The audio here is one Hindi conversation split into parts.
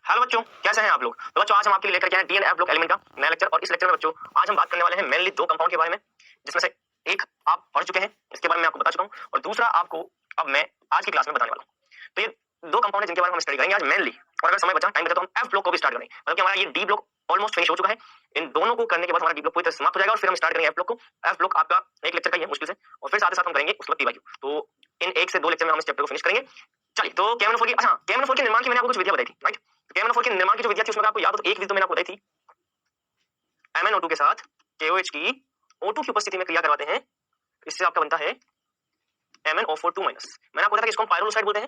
हेलो बच्चों, कैसे हैं आप लोग। तो बच्चों आज हम आपके लिए लेकर के आए D and F block element का नया लेक्चर। और इस लेक्चर में बच्चों आज हम बात करने वाले हैं मेनली दो कंपाउंड के बारे में, जिसमें से एक आप पढ़ चुके हैं, इसके बारे में आपको बता चुका हूं, और दूसरा आपको अब मैं आज की क्लास में बताने वाला हूं। तो ये दो कंपाउंड है जिनके बारे में हम स्टडी करेंगे आज मेनली। और अगर समय बचा, टाइम बचा, तो हम एफ ब्लॉक को भी स्टार्ट करेंगे। मतलब कि हमारा ये डी ब्लॉक ऑलमोस्ट फिनिश हो चुका है। इन दोनों को करने के बाद हमारा डी ब्लॉक पूरी तरह समाप्त हो जाएगा और फिर हम स्टार्ट करेंगे एफ ब्लॉक को। एफ ब्लॉक आपका एक लेक्चर का ही है मुश्किल से, और फिर साथ ही साथ हम करेंगे उसके बाद पीवाईक्यू। तो इन एक से दो लेक्चर में हम इस चैप्टर को फिनिश करेंगे। चलिए, तो केएमएनओ4 की केएमएनओ4 के निर्माण की मैंने आपको कुछ विधियां बताई थी, राइट। केएमएनओ4 के निर्माण की जो विधियां थी उसमें आपको याद हो तो एक विधि तो मैंने आपको बताई थी, MnO2 के साथ KOH की O2 की उपस्थिति में क्रिया करवाते हैं, इससे आपका बनता है MnO4 2-। मैंने आपको बताया कि इसको हम पायरोलोसाइड बोलते हैं,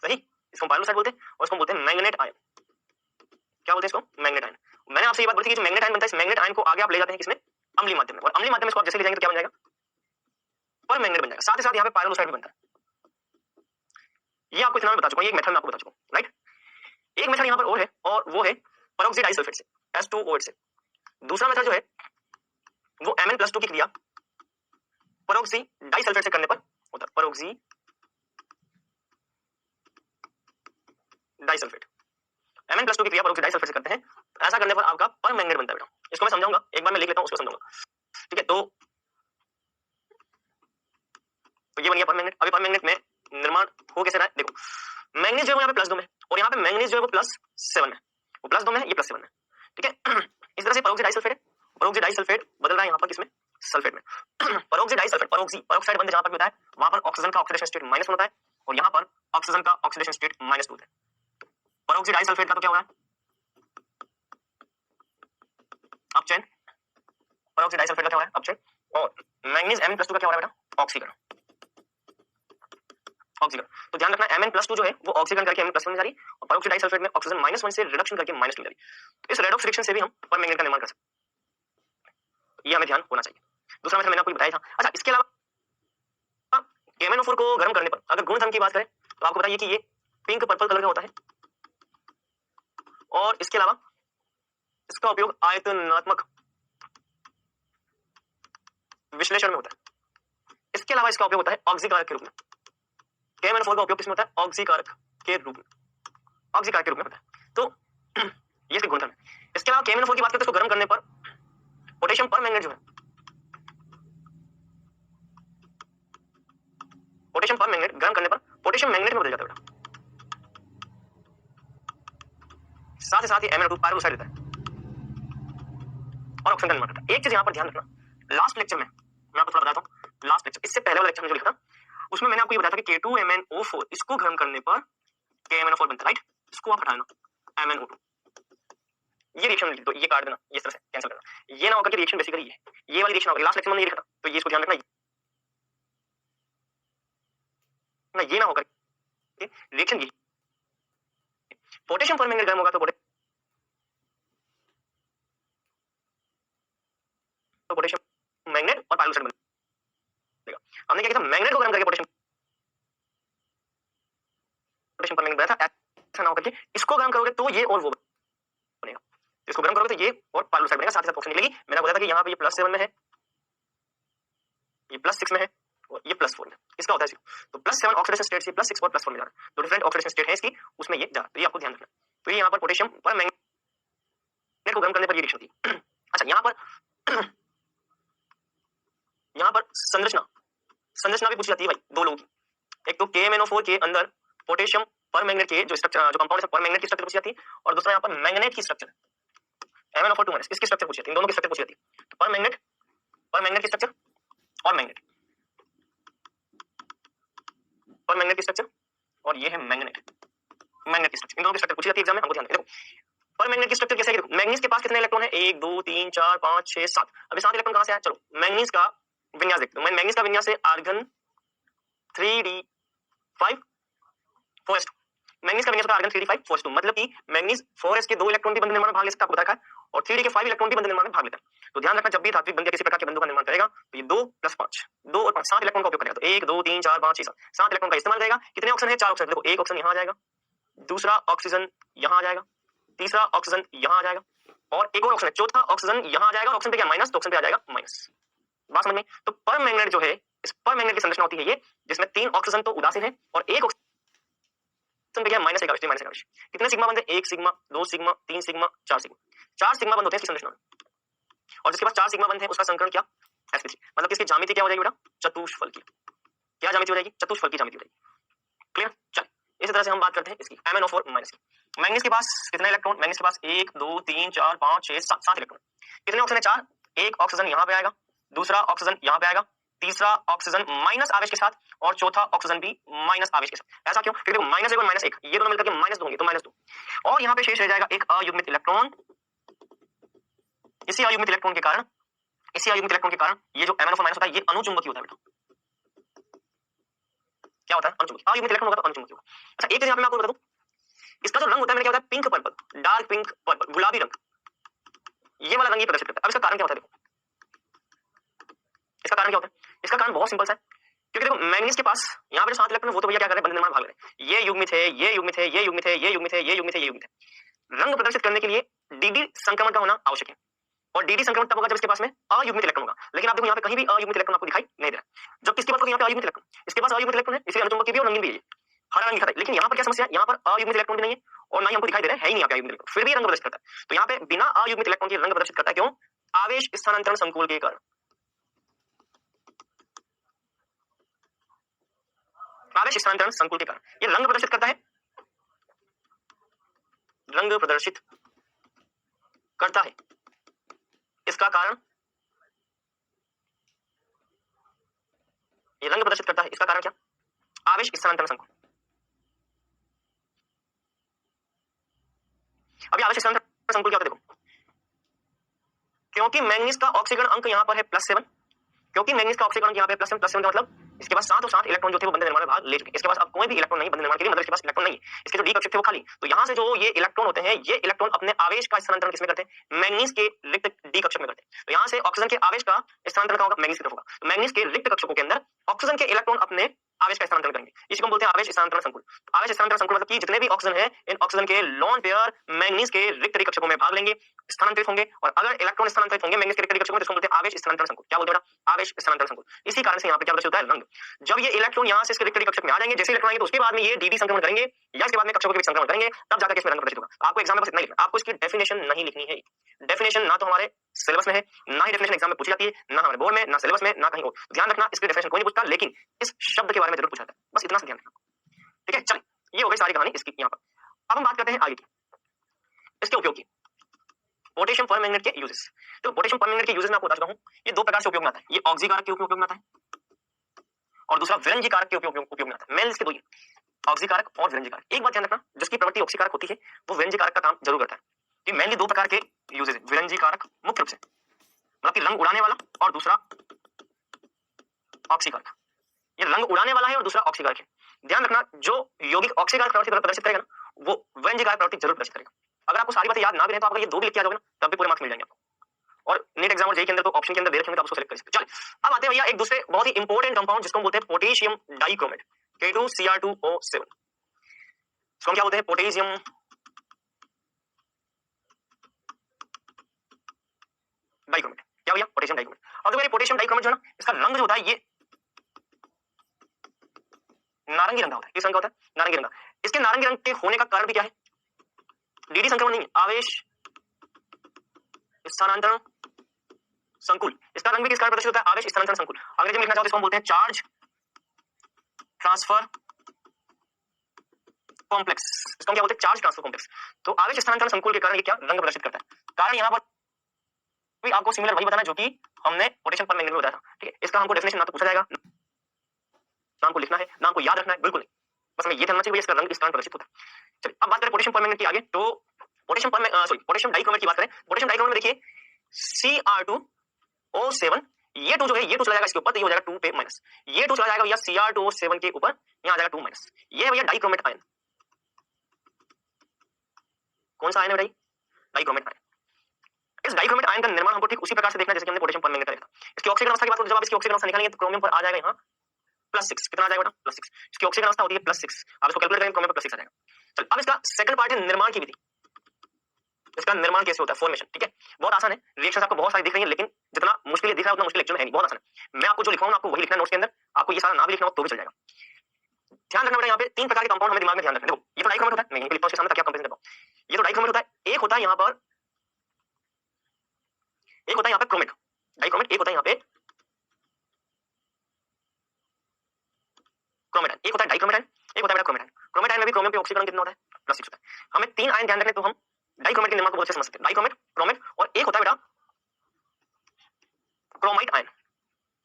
सही। इसको हम पायरोलोसाइड बोलते हैं और इसको हम बोलते हैं मैग्नेट आयन। क्या बोलते हैं इसको? Manganate ion. मैंने आपसे ये बात बोली थी कि जो मैग्नेट आयन बनता है, इस मैग्नेट आयन को आगे आप ले जाते हैं किसमें? अम्लीय माध्यम में। और अम्लीय माध्यम में इसको आप जैसे ले जाएंगे तो क्या बन जाएगा? पर मैग्नेट बन जाएगा। साथ ही साथ यहाँ पे पायरोलोसाइड भी बनता है। ये आपको इतना बता चुका हूं, एक मेथड में आपको बता चुका हूं, राइट। एक मेथड यहाँ पर और है, और वो है पेरोक्सी डाइसल्फेट से, H2OH से। दूसरा मेथड जो है वो Mn+2 की क्रिया पेरोक्सी डाइसल्फेट से करने पर होता है। पेरोक्सी डाइसल्फेट, Mn+2 की क्रिया पेरोक्सी डाइसल्फेट से करते हैं। ऐसा करने पर आपका पर मैग्नेट बनता है बेटा। इसको मैं समझाऊंगा, एक बार मैं लिख लेता हूं, उसको समझाऊंगा, ठीक है। तो ये बन गया पर मैग्नेट। अभी पर मैग्नेट में निर्माण हो कैसे रहा है देखो। मैग्नीज जो है यहाँ पे +2 में, और यहाँ पे मैग्नीज जो है वो +7 में। वो +2 में है, ये +7 में, ठीक है। इस तरह से पेरोक्सी डाइसल्फेट है। पेरोक्सी डाइसल्फेट बदल रहा है यहाँ पर किसमें? सल्फेट में। पेरोक्सी डाइसल्फेट, पेरोक्साइड बंद जहां पर होता है वहां पर ऑक्सीजन का ऑक्सीडेशन स्टेट -1 होता है, और यहाँ पर ऑक्सीजन का ऑक्सीडेशन स्टेट -2 होता है। पेरोक्सी डाइसल्फेट का तो क्या हो रहा है? अपचयन। पेरोक्सी डाइसल्फेट का क्या हो रहा है? अपचयन। और मैग्नीज Mn+2 का क्या हो रहा है बेटा? ऑक्सीकरण। ऑक्सीकरण। तो ध्यान रखना, Mn+2 जो है वो ऑक्सीकरण करके Mn+1 में जा रही है, और पेरोक्सी डाइसल्फेट में ऑक्सीजन -1 से रिडक्शन करके -2 में जा रही है। तो इस रेडॉक्स रिएक्शन से भी हम पर मैग्नेट का निर्माण कर सकते हैं। ये हमें ध्यान होना चाहिए। दूसरा मेथड मैंने आपको बताया था। अच्छा, इसके अलावा KMnO4 को गर्म करने पर अगर गुणधर्म की बात करें तो आपको बताइए कि ये पिंक पर्पल कलर का होता है, और इसके अलावा इसका उपयोग आयतनात्मक विश्लेषण में होता है। इसके अलावा इसका उपयोग होता है ऑक्सीकारक के रूप में। KMnO4 का उपयोग किसमें होता है? ऑक्सीकारक के रूप में। ऑक्सीकारक के रूप में होता है। तो ये इसके गुणधर्म है। इसके अलावा KMnO4 की बात करते हैं, इसको गर्म करने पर पोटेशियम पर मैग्नेट जो है, पोटेशियम पर मैग्नेट गर्म करने पर पोटेशियम मैग्नेट में बदल जाता है बेटा। साथ ही साथ ये MnO2 पायरोलोसाइड देता है और ऑक्सीजन का निर्माण करता है। एक चीज यहाँ पर ध्यान रखना, लास्ट लेक्चर में मैं आपको थोड़ा बताता हूँ। लास्ट लेक्चर, इससे पहले वाला लेक्चर में जो लिखा था उसमें मैंने आपको ये बताया था कि K2MnO4 इसको गर्म करने पर KMnO4 बनता है, राइट। इसको आप हटा देना, MnO2। ये रिएक्शन लिख दो, ये काट देना, ये इस तरह से कैंसिल करना। ये ना होगा कि रिएक्शन बेसिकली ये वाली रिएक्शन होगी। लास्ट लेक्चर में ये लिखा था, तो ये इसको ध्यान रखना ना, ये ना होगा कि रिएक्शन ये पोटेशियम पर मैग्नेट गर्म होगा तो पोटेशियम मैग्नेट और पायरोलोसाइड बनेगा। हमने क्या किया था? मैग्नेट को गर्म करके पोटेशियम पर मैग्नेट बनाया था। ऐसा ना होकर के इसको गर्म करोगे तो ये और वो बनेगा। इसको गर्म करोगे तो ये और पायरोलोसाइड बनेगा, साथ ही साथ ऑक्सीजन निकलेगी। मैंने बताया था कि यहाँ पे ये +7 में है, ये +6 में है, और ये +4 में। इसका होता है 0। तो +7 ऑक्सीडेशन स्टेट से +6 और +4 में जा रहा है। तो डिफरेंट ऑक्सीडेशन स्टेट है इसकी, उसमें ये जा रहा है। तो ये आपको ध्यान रखना। तो ये यहाँ पर पोटेशियम पर मैग्नेट को गर्म करने पर ये रिएक्शन होती है। अच्छा, यहाँ पर संरचना भी पूछी जाती है भाई दो लोगों की। एक तो KMnO4 के अंदर पोटेशियम पर मैग्नेट के जो स्ट्रक्चर, जो कंपाउंड है, पर मैग्नेट की स्ट्रक्चर पूछी जाती है, और दूसरा यहाँ पर मैग्नेट की स्ट्रक्चर MnO4 2- इसकी स्ट्रक्चर पूछी जाती है। इन दोनों की स्ट्रक्चर पूछी जाती है। तो पर मैग्नेट की स्ट्रक्चर और मैग्नेट, पर मैग्नेट की स्ट्रक्चर, और ये है मैग्नेट की स्ट्रक्चर। इन दोनों की स्ट्रक्चर पूछी जाती है एग्जाम में, हमको ध्यान रखना। पर मैग्नेट की स्ट्रक्चर कैसे है? मैग्नीज के पास कितने इलेक्ट्रॉन है? 1 2 3 4 5 6 7। अभी 7 इलेक्ट्रॉन कहां से आए? चलो मैग्नीज का विन्यास देखते हैं। मैग्नीज का विन्यास है आर्गन 3d5 4s2। मैग्नीज का विन्यास होता है आर्गन 3d5 4s2। मतलब कि मैग्नीज 4s के 2 इलेक्ट्रॉन भी बंध निर्माण में भाग ले सकता है, आपको बताया है, और 3d के 5 इलेक्ट्रॉन भी बंध निर्माण में भाग लेता है। तो ध्यान रखना, जब भी धात्विक बंध किसी प्रकार के बंधों का निर्माण करेगा तो ये 2 + 5 2 और 5 7 इलेक्ट्रॉन का उपयोग करेगा। तो 1 2 3 4 5 6 7 इलेक्ट्रॉन का इस्तेमाल करेगा। कितने ऑक्सीजन है? 4 ऑक्सीजन। देखो, एक ऑक्सीजन यहाँ आ जाएगा, दूसरा ऑक्सीजन यहाँ आ जाएगा, तीसरा ऑक्सीजन यहाँ आ जाएगा, और एक और ऑक्सीजन, चौथा ऑक्सीजन यहाँ आ जाएगा। ऑक्सीजन पे क्या माइनस, तो ऑक्सीजन पे आ जाएगा माइनस। बात समझ में? तो पर मैग्नेट जो है, इस पर मैग्नेट की संरचना होती है ये, जिसमें 3 ऑक्सीजन तो उदासीन है और एक ऑक्सीजन ऑप्शन पे क्या है माइनस एक आवेश, माइनस एक आवेश। कितने सिग्मा बंद है? 1 sigma, 2 sigma, 3 sigma, 4 sigma. 4 sigma बंद होते हैं इसकी संरचना में, और जिसके पास 4 सिग्मा बंद है उसका संकरण क्या? sp3। मतलब कि इसकी ज्यामिति क्या हो जाएगी बेटा? चतुष्फलकी। क्या ज्यामिति हो जाएगी? चतुष्फलकी ज्यामिति हो जाएगी। क्लियर? चल इसी तरह से हम बात करते हैं इसकी MnO4 माइनस की। मैंगनीज के पास कितने इलेक्ट्रॉन? मैंगनीज के पास 1 2 3 4 5 6 7 इलेक्ट्रॉन। कितने ऑक्सीजन है? 4। एक ऑक्सीजन यहाँ पे आएगा, दूसरा ऑक्सीजन यहाँ पे आएगा, तीसरा ऑक्सीजन माइनस आवेश के साथ, और चौथा ऑक्सीजन भी माइनस आवेश के साथ। ऐसा क्यों? क्योंकि माइनस 1 और माइनस 1 ये दोनों मिलकर के माइनस 2 होंगे, तो माइनस 2, और यहाँ पे शेष रह जाएगा एक अयुग्मित इलेक्ट्रॉन। इसी अयुग्मित इलेक्ट्रॉन के कारण, इसी अयुग्मित इलेक्ट्रॉन के कारण ये जो MnO4 माइनस होता है ये अनुचुंबकीय होता है बेटा। क्या होता है? अनुचुंबकीय। अयुग्मित इलेक्ट्रॉन होगा तो अनुचुंबकीय होगा। अच्छा एक चीज यहाँ पे मैं आपको बता दूं, इसका जो रंग होता है मेरे क्या होता है? Pink purple, dark pink purple, गुलाबी रंग, ये वाला रंग ये प्रदर्शित करता है। अब इसका कारण क्या होता है? देखो इसका कारण क्या होता है? इसका कारण बहुत सिंपल सा है, क्योंकि देखो मैंगनीज के पास यहाँ पे 7 इलेक्ट्रॉन, वो तो भैया क्या कर रहे हैं? बंध निर्माण भाग रहे हैं। ये युग्मित है, ये युग्मित है, ये युग्मित है, ये युग्मित है, ये युग्मित है, ये युग्मित है। रंग प्रदर्शित करने के लिए dd संक्रमण का होना आवश्यक है, और dd संक्रमण तब होगा जब इसके पास में अयुग्मित इलेक्ट्रॉन होगा। लेकिन आप देखो यहाँ पे कहीं भी अयुग्मित इलेक्ट्रॉन आपको दिखाई नहीं दे रहा, जब किसके पास यहाँ पे अयुग्मित इलेक्ट्रॉन, इसके पास अयुग्मित इलेक्ट्रॉन है, इसलिए अनुचुंबकीय भी और रंगीन भी है, हरा रंग दिखाता है। लेकिन यहाँ पर क्या समस्या है? यहाँ पर अयुग्मित इलेक्ट्रॉन भी नहीं है, और ना ही हमको दिखाई दे रहा है ही नहीं यहाँ पे अयुग्मित इलेक्ट्रॉन, फिर भी रंग प्रदर्शित करता है। तो यहाँ पे बिना अयुग्मित इलेक्ट्रॉन के रंग प्रदर्शित करता है, क्यों? आवेश स्थानांतरण संकुल के कारण। आवेश स्थानांतरण संकुल के कारण ये रंग प्रदर्शित करता है, रंग प्रदर्शित करता है। इसका कारण, ये रंग प्रदर्शित करता है, इसका कारण क्या? आवेश स्थानांतरण संकुल। अभी आवेश स्थानांतरण संकुल क्या होता है? देखो, क्योंकि मैंगनीज का ऑक्सीकरण अंक यहाँ पर है +7, क्योंकि मैंगनीज का ऑक्सीकरण यहाँ पे +7 का मतलब इसके पास 7 और 7 इलेक्ट्रॉन जो थे वो बंधन निर्माण में भाग ले चुके। इसके पास अब कोई भी इलेक्ट्रॉन नहीं बंधन निर्माण के लिए, मतलब इसके पास इलेक्ट्रॉन नहीं है। इसके जो डी कक्षक थे वो खाली, तो यहाँ से जो ये इलेक्ट्रॉन होते हैं, ये इलेक्ट्रॉन अपने आवेश का स्थानांतरण किसमें करते हैं? मैंगनीज के रिक्त डी कक्षक में करते हैं। तो यहाँ से ऑक्सीजन के आवेश का स्थानांतरण कहाँ होगा? मैंगनीज की तरफ होगा। तो मैंगनीज के रिक्त कक्षकों के अंदर ऑक्सीजन के इलेक्ट्रॉन अपने आवेश का स्थानांतरण करेंगे, इसी को बोलते हैं आवेश स्थानांतरण संकुल। आवेश स्थानांतरण संकुल मतलब कि जितने भी ऑक्सीजन है, इन ऑक्सीजन के लोन पेयर मैंगनीज के रिक्त डी कक्षकों में भाग लेंगे, स्थानांतरित होंगे, और अगर इलेक्ट्रॉन स्थानांतरित होंगे मैंगनीज के रिक्त डी कक्षकों में, तो इसको बोलते हैं आवेश स्थानांतरण संकुल। क्या बोलते हैं बेटा? आवेश स्थानांतरण संकुल। इसी कारण से यहाँ पे क्या प्रदर्शित होता है? रंग। जब ये इलेक्ट्रॉन यहाँ से इसके रिक्त डी कक्षक में आ जाएंगे, जैसे इलेक्ट्रॉन आएंगे तो उसके बाद में ये dd संक्रमण करेंगे, या इसके बाद में कक्षकों के बीच संक्रमण करेंगे, तब जाकर इसमें रंग प्रदर्शित होगा। आपको एग्जाम में बस इतना लिखना, आपको इसकी डेफिनेशन नहीं लिखनी है। डेफिनेशन ना तो हमारे सिलेबस में है, ना ही डेफिनेशन एग्जाम में पूछी जाती है, ना हमारे बोर्ड में, ना सिलेबस में, ना कहीं और। ध्यान रखना, इसकी डेफिनेशन कोई नहीं पूछता, लेकिन इस शब्द के बारे में जरूर पूछा जाता है, बस इतना सा ध्यान रखना। ठीक है, चलिए ये हो गई सारी कहानी इसकी यहाँ पर। अब हम बात करते हैं आगे की, इसके उपयोग की। पोटेशियम परमैंगनेट के यूजेस। तो पोटेशियम परमैंगनेट के यूजेस में आपको बता चुका हूँ, ये दो प्रकार से उपयोग में आता है। ये ऑक्सीकारक के उपयोग में आता है, और दूसरा विरंजीकारक के उपयोग में आता है। मेन इसके दो ही, ऑक्सीकारक और विरंजीकारक। एक बात ध्यान रखना, जिसकी प्रवृत्ति ऑक्सीकारक होती है वो विरंजीकारक का काम जरूर करता है। कि मेनली दो प्रकार के यूजेस है विरंजीकारक, मुख्य रूप से मतलब कि रंग उड़ाने वाला, और दूसरा ऑक्सीकारक। ये रंग उड़ाने वाला है और दूसरा ऑक्सीकारक है। ध्यान रखना, जो यौगिक ऑक्सीकारक प्रवृत्ति प्रदर्शित करेगा ना, वो विरंजीकारक प्रवृत्ति जरूर प्रदर्शित करेगा। अगर आपको सारी बातें याद ना भी रहे तो आप ये दो भी लिख के आ जाओगे ना, तब भी पूरे मार्क्स मिल जाएंगे आपको। और नेट एग्जाम और जेईई के अंदर तो ऑप्शन के अंदर दे रखे होंगे, तो आप उसको सेलेक्ट कर सकते हैं। चलिए अब आते हैं भैया एक दूसरे बहुत ही इंपॉर्टेंट कंपाउंड, जिसको हम बोलते हैं पोटेशियम डाइक्रोमेट, K2Cr2O7। इसको हम क्या बोलते हैं? Potassium dichromate. क्या भैया? Potassium dichromate. अब देखो ये पोटेशियम डाइक्रोमेट जो है ना, इसका रंग जो होता है ये नारंगी रंग का होता है। किस रंग का होता है? नारंगी रंग का। इसके नारंगी रंग के होने का कारण भी क्या है? dd संक्रमण नहीं, आवेश स्थानांतरण संकुल। इसका रंग भी किस कारण प्रदर्शित होता है? आवेश स्थानांतरण संकुल। अंग्रेजी में लिखना चाहो तो इसको हम बोलते हैं चार्ज ट्रांसफर कॉम्प्लेक्स। इसको हम क्या बोलते हैं? Charge transfer complex. तो आवेश स्थानांतरण संकुल के कारण ये क्या रंग प्रदर्शित करता है? कारण यहाँ पर भी आपको सिमिलर वही बताना जो कि हमने पोटेशियम परमैंगनेट में बताया था। ठीक है, इसका हमको डेफिनेशन ना तो पूछा जाएगा, ना हमको लिखना है, ना हमको याद रखना है, बिल्कुल नहीं। बस हमें ये ध्यान रखना चाहिए इसका रंग इस कारण प्रदर्शित होता है। चलिए अब बात करें पोटेशियम परमैंगनेट की आगे। तो पोटेशियम डाइक्रोमेट की बात करें। पोटेशियम डाइक्रोमेट में देखिए Cr2O7, ये 2 जो है, ये 2 चला जाएगा इसके ऊपर, तो ये हो जाएगा 2 पे माइनस। ये 2 चला जाएगा भैया Cr2O7 के ऊपर, यहाँ आ जाएगा 2 माइनस। ये भैया डाइक्रोमेट आयन। कौन सा आयन है भाई? Dichromate ion. इस डाइक्रोमेट आयन का निर्माण हमको ठीक उसी प्रकार से देखना है जैसे कि हमने पोटेशियम परमैंगनेट का देखा। इसकी ऑक्सीजन अवस्था की बात करें, जब आप इसकी ऑक्सीजन अवस्था निकालेंगे तो क्रोमियम पर आ जाएगा यहाँ +6। कितना आ जाएगा बेटा? +6। इसकी ऑक्सीजन अवस्था होती है +6, आप इसको कैलकुलेट करेंगे क्रोमियम पर +6 आ जाएगा। चल अब इसका सेकंड पार्ट है निर्माण की विधि। इसका निर्माण कैसे होता है? फॉर्मेशन। ठीक है, बहुत आसान है। रिएक्शन आपको बहुत सारी दिख रही है, लेकिन जितना मुश्किल दिख रहा है उतना मुश्किल लेक्चर में है नहीं, बहुत आसान है। मैं आपको जो लिखवाऊंगा आपको वही लिखना है नोट्स के अंदर, आपको ये सारा ना भी लिखना हो तो भी चल जाएगा। ध्यान रखना बेटा, यहाँ पे 3 प्रकार के कंपाउंड हमें दिमाग में ध्यान रखना है। देखो ये तो डाइक्रोमेट होता है, मैं यहीं पे लिखता हूं इसके सामने ताकि आप कंपेरिजन कर पाओ। ये तो डाइक्रोमेट होता है, एक होता है यहाँ पर, एक होता है यहाँ पे क्रोमेट, डाइक्रोमेट, एक होता है यहाँ पे क्रोमेट, एक होता है डाइक्रोमेटाइन, एक होता है बेटा क्रोमेटाइन। क्रोमेटाइन में भी क्रोमियम पे ऑक्सीकरण कितना होता है, +6 होता है। हमें 3 आयन ध्यान रखने तो हम डाइक्रोमेट के निर्माण को बहुत अच्छे से समझ सकते हैं। डाइक्रोमेट, क्रोमेट और एक होता है बेटा क्रोमाइट आयन,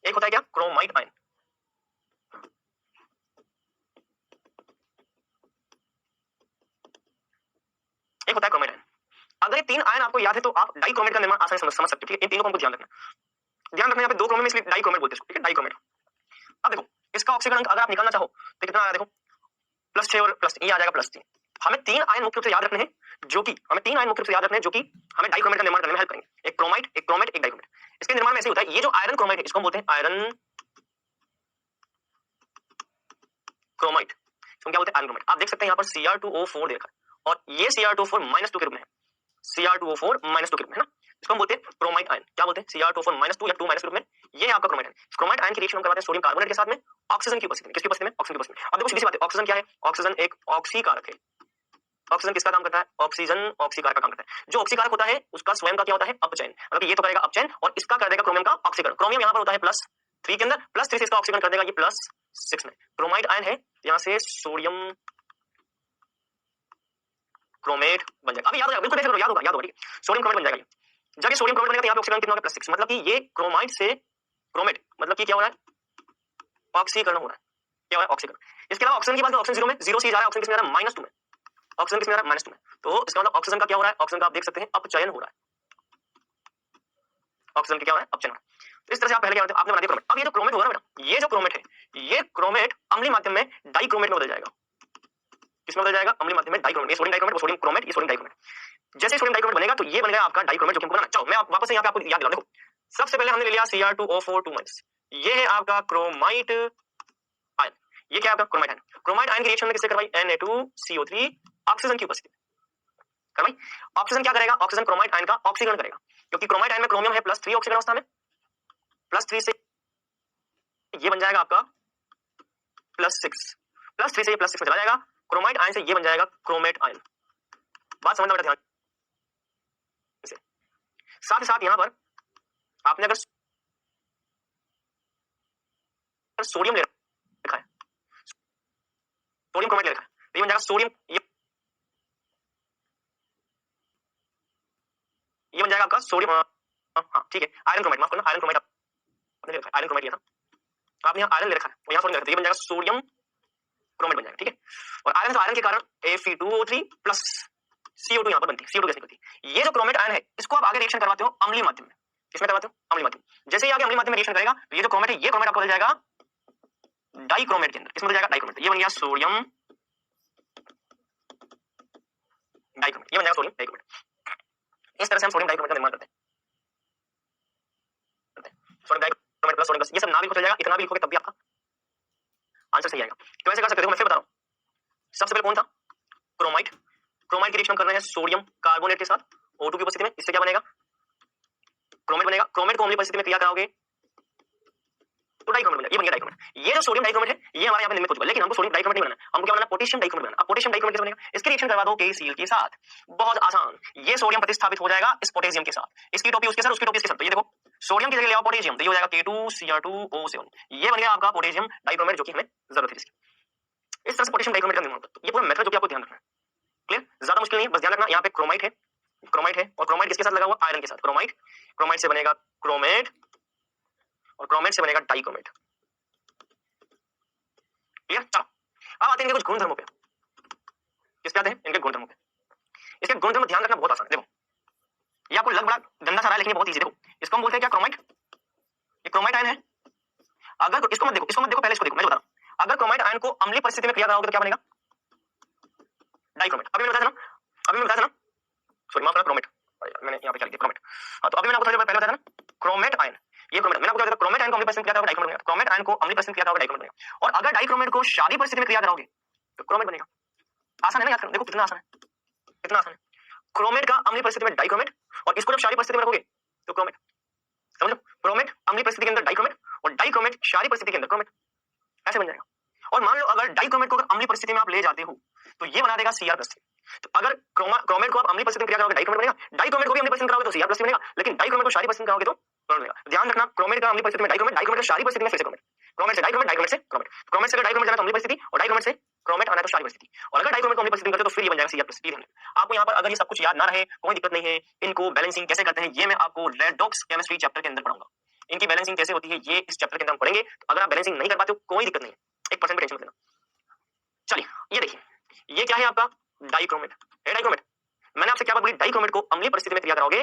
एक होता है क्या, क्रोमाइट आयन। एक होता है क्रोमेट आयन। अगर ये 3 आयन आपको याद है तो आप डाइक्रोमेट का निर्माण आसानी से समझ सकते हो, ठीक है। इन तीनों को हमको ध्यान रखना, ध्यान रखना, यहाँ पे 2 क्रोमियम इसलिए डाइक्रोमेट बोलते हैं इसको, ठीक है, डाइक्रोमेट। अब देखो इसका ऑक्सीकरण अगर आप निकालना चाहो तो कितना आया, देखो +6 और +3, ये आ जाएगा +3। हमें 3 आयन मुख्य रूप से याद रखने हैं, जो कि हमें 3 आयन मुख्य रूप से याद रखने हैं, जो कि हमें डाइक्रोमेट का निर्माण करने में हेल्प करेंगे। एक क्रोमाइट, एक क्रोमेट, एक डाइक्रोमेट। इसके निर्माण में ऐसे होता है, ये जो आयरन क्रोमाइट है इसको हम बोलते हैं आयरन क्रोमाइट, इसको क्या बोलते हैं, आयरन क्रोमाइट। आप देख सकते हैं यहाँ पर Cr2O4 दे रखा है और ये Cr2O4 -2 के रूप में है, Cr2O4 -2 के रूप में है ना, इसको हम बोलते हैं क्रोमाइट आयन। क्या बोलते हैं, Cr2O4 -2 या 2 के रूप में, ये है आपका क्रोमाइट आयन। क्रोमाइट आयन की रिएक्शन हम करवाते हैं सोडियम कार्बोनेट के साथ में, ऑक्सीजन की उपस्थिति में। किसकी उपस्थिति में, ऑक्सीजन की उपस्थिति में। अब देखो सीधी सी बात है, ऑक्सीजन क्या है, ऑक्सीजन एक ऑक्सीकारक है। ऑक्सीजन किसका काम करता है, ऑक्सीजन ऑक्सीकारक का काम करता है। जो ऑक्सीकारक होता है उसका स्वयं का क्या होता है, अपचयन, मतलब ये तो करेगा अपचयन और इसका कर देगा क्रोमियम का ऑक्सीकरण। क्रोमियम यहाँ पर होता है +3 के अंदर, +3 से इसका ऑक्सीकरण कर देगा ये +6 में। क्रोमाइट आयन है, यहाँ से सोडियम क्रोमेट बन जाएगा। अभी याद होगा, बिल्कुल याद होगा, याद होगा, ठीक है। सोडियम क्रोमेट बन जाएगा ये। जब ये सोडियम क्रोमेट बनेगा तो यहाँ पे ऑक्सीकरण कितना होगा, +6, मतलब कि ये क्रोमाइट से क्रोमेट, मतलब कि क्या हो रहा है, ऑक्सीकरण हो रहा है। क्या हो रहा है, ऑक्सीकरण। इसके अलावा ऑक्सीजन की बात करें, ऑक्सीजन 0 में, 0 से जा रहा है, ऑक्सीजन किसमें जा रहा है, -2 में। ऑक्सीजन किसमें जा रहा है, -2 में। तो इसका मतलब ऑक्सीजन का क्या हो रहा है, ऑक्सीजन का आप देख सकते हैं अपचयन हो रहा है। ऑक्सीजन का क्या हो रहा है, अपचयन हो रहा है। तो इस तरह से आप पहले क्या करते हैं, आपने बना दिया क्रोमेट। अब ये जो क्रोमेट होगा ना बेटा, ये जो क्रोमेट है, ये क्रोमेट अम्लीय माध्यम में डाइक्रोमेट में बदल जाएगा। किसमें बदल जाएगा, अम्लीय माध्यम में डाइक्रोमेट। ये सोडियम डाइक्रोमेट, वो सोडियम क्रोमेट, ये सोडियम डाइक्रोमेट। जैसे सोडियम डाइक्रोमेट बनेगा तो ये बन गया आपका डाइक्रोमेट, जो कि हमको बनाना। चलो मैं वापस से यहाँ पे आपको याद दिला, देखो सबसे पहले हमने ले लिया Cr2O4 2-, ये है आपका क्रोमाइट आयन। ये क्या है आपका क्रोमाइट आयन। क्रोमाइट आयन की रिएक्शन में किससे करवाई, Na2CO3 ऑक्सीजन की उपस्थिति में करवाई। ऑक्सीजन क्या करेगा, ऑक्सीजन क्रोमाइट आयन का ऑक्सीकरण करेगा, क्योंकि क्रोमाइट आयन में क्रोमियम है +3 ऑक्सीकरण अवस्था में, +3 से ये बन जाएगा आपका +6, +3 से ये +6 में चला जाएगा। क्रोमाइट आयन से ये बन जाएगा क्रोमेट आयन। बात समझना बेटा ध्यान से। साथ ही साथ यहां पर आपने अगर सोडियम ले रखा है, सोडियम क्रोमेट ले रखा है, तो ये बन जाएगा सोडियम, ये बन जाएगा आपका सोडियम, हाँ ठीक है, आयरन क्रोमेट, माफ करना, आयरन क्रोमेट आपने ले रखा है, आयरन क्रोमेट लिया था आपने, यहाँ आयरन ले रखा है और यहाँ सोडियम ले रखा है, तो ये बन जाएगा सोडियम क्रोमेट बन जाएगा, ठीक है। और आयरन से आयरन के कारण Fe2O3 प्लस CO2 यहाँ पर बनती है, CO2 गैस निकलती है। ये जो क्रोमेट आयन है इसको आप आगे रिएक्शन करवाते हो अम्लीय माध्यम में। किसमें करवाते हो, अम्लीय माध्यम। जैसे ही आगे अम्लीय माध्यम में रिएक्शन करेगा तो ये जो क्रोमेट है, ये क्रोमेट आपको बदल जाएगा डाइक्रोमेट के अंदर। किसमें बदल जाएगा, डाइक्रोमेट। ये बन गया सोडियम डाइक्रोमेट, ये बन जाएगा सोडियम डाइक्रोमेट। इस तरह से हम सोडियम डाइक्रोमेट का निर्माण करते हैं। Sodium dichromate plus sodium plus, ये सब ना भी हो जाएगा, इतना भी लिखोगे तब भी आपका आंसर सही आएगा। तो ऐसे कर सकते हो, मैं फिर बता रहा हूँ। सबसे पहले कौन था, क्रोमाइट। क्रोमाइट की रिएक्शन कर रहे हैं सोडियम कार्बोनेट के साथ O2 की उपस्थिति में, इससे क्या बनेगा, क्रोमेट बनेगा। क्रोमेट को अम्लीय परिस्थिति में क्रिया कराओगे तो डाइक्रोमेट बनेगा, ये बन गया डाइक्रोमेट। ये जो सोडियम डाइक्रोमेट है ये हमारे यहाँ पे निर्मित हो चुका है, लेकिन हमको सोडियम डाइक्रोमेट नहीं बनाना, हमको क्या बनाना, पोटेशियम डाइक्रोमेट बनाना। अब पोटेशियम डाइक्रोमेट कैसे बनेगा, इसकी रिएक्शन करवा दो KCl के साथ, बहुत आसान। ये सोडियम प्रतिस्थापित हो जाएगा इस पोटेशियम के साथ, इसकी टोपी उसके साथ, उसकी टोपी इसके साथ। तो ये देखो सोडियम की जगह ले आओ पोटेशियम, तो ये हो जाएगा K2Cr2O7, ये बन गया आपका पोटेशियम डाइक्रोमेट, जो कि हमें जरूरत है इसकी। इस तरह से पोटेशियम डाइक्रोमेट का निर्माण होता है। ये पूरा मेथड जो कि आपको ध्यान रखना है, क्लियर, ज्यादा मुश्किल नहीं है, बस ध्यान रखना यहाँ पे क्रोमाइट है, क्रोमाइट है, और क्रोमाइट किसके साथ लगा हुआ, आयरन के साथ। क्रोमाइट, क्रोमाइट से बनेगा क्रोमेट और क्रोमेट से बनेगा डाइक्रोमेट, क्लियर। चलो अब आते हैं इनके कुछ गुणधर्मों पे। किसके आते हैं, इनके गुणधर्मों पे। इसके गुणधर्म ध्यान रखना बहुत आसान है। देखो ये आपको लग बड़ा गंदा सा रहा है, लेकिन बहुत इजी। देखो इसको हम बोलते हैं क्या, क्रोमाइट। ये क्रोमाइट आयन है। अगर इसको मत देखो, इसको मत देखो, पहले इसको देखो, मैं बता रहा हूं। अगर क्रोमाइट आयन को अम्लीय परिस्थिति में क्रिया कराओगे तो क्या बनेगा, डाइक्रोमेट। अभी मैंने बताया था ना, अभी मैंने बताया था ना, सॉरी माफ करना, क्रोमेट, मैंने यहाँ पे क्या लिखा, क्रोमेट। हाँ तो अभी मैंने आपको थोड़ी देर पहले बताया था ना, क्रोमेट आयन, ये क्रोमेट। मैंने आपको बताया था क्रोमेट आयन को अम्लीय परिस्थिति में क्रिया कराओगे डाइक्रोमेट बनेगा, क्रोमेट आयन को अम्लीय परिस्थिति में क्रिया कराओगे डाइक्रोमेट बनेगा। और अगर डाइक्रोमेट को क्षारीय परिस्थिति में क्रिया कराओगे तो क्रोमेट बनेगा। आसान है ना याद करना, देखो कितना आसान है, कितना आसान है। क्रोमेट का अम्लीय परिस्थिति में डाइक्रोमेट, और इसको जब क्षारीय परिस्थिति में रखोगे तो क्रोमेट। समझो, क्रोमेट अम्लीय परिस्थिति के अंदर डाइक्रोमेट, और डाइक्रोमेट क्षारीय परिस्थिति के अंदर क्रोमेट, ऐसे बन जाएगा। और मान लो अगर डाइक्रोमेट को अगर अम्लीय परिस्थिति में आप ले जाते हो तो ये बना देगा Cr+3। तो अगर क्रोमेट को आप अम्लीय परिस्थिति में क्रिया करोगे डाइक्रोमेट बनेगा, डाइक्रोमेट को भी अम्लीय परिस्थिति में कराओगे तो Cr+ बनेगा, लेकिन डाइक्रोमेट को क्षारीय परिस्थिति में कराओगे तो क्रोमेट बनेगा। ध्यान रखना, क्रोमेट का अम्लीय परिस्थिति में डाइक्रोमेट, डाइक्रोमेट का क्षारीय परिस्थिति में फिर से क्रोमेट, क्रोमेट से डाइक्रोमेट, डाइक्रोमेट से क्रोमेट, क्रोमेट से अगर डाइक्रोमेट जाना तो अम्लीय परिस्थिति और डाइक्रोमेट से क्रोमेट आना तो क्षारीय परिस्थिति, और अगर डाइक्रोमेट को अम्लीय परिस्थिति में करते तो फिर ये बन जाएगा Cr+। आपको यहाँ पर अगर ये सब कुछ याद ना रहे कोई दिक्कत नहीं है, इनको बैलेंसिंग कैसे करते हैं ये मैं आपको रेडॉक्स केमिस्ट्री चैप्टर के अंदर पढ़ाऊंगा। इनकी बैलेंसिंग कैसे होती है ये इस चैप्टर के अंदर हम पढ़ेंगे। तो अगर आप बैलेंसिंग नहीं कर पाते हो कोई दिक्कत नहीं है, 1% भी टेंशन मत लेना। चलिए ये देखिए, ये क्या है आपका डाइक्रोमेट है। डाइक्रोमेट मैंने आपसे क्या बात बोली, डाइक्रोमेट को अम्लीय परिस्थिति में क्रिया कराओगे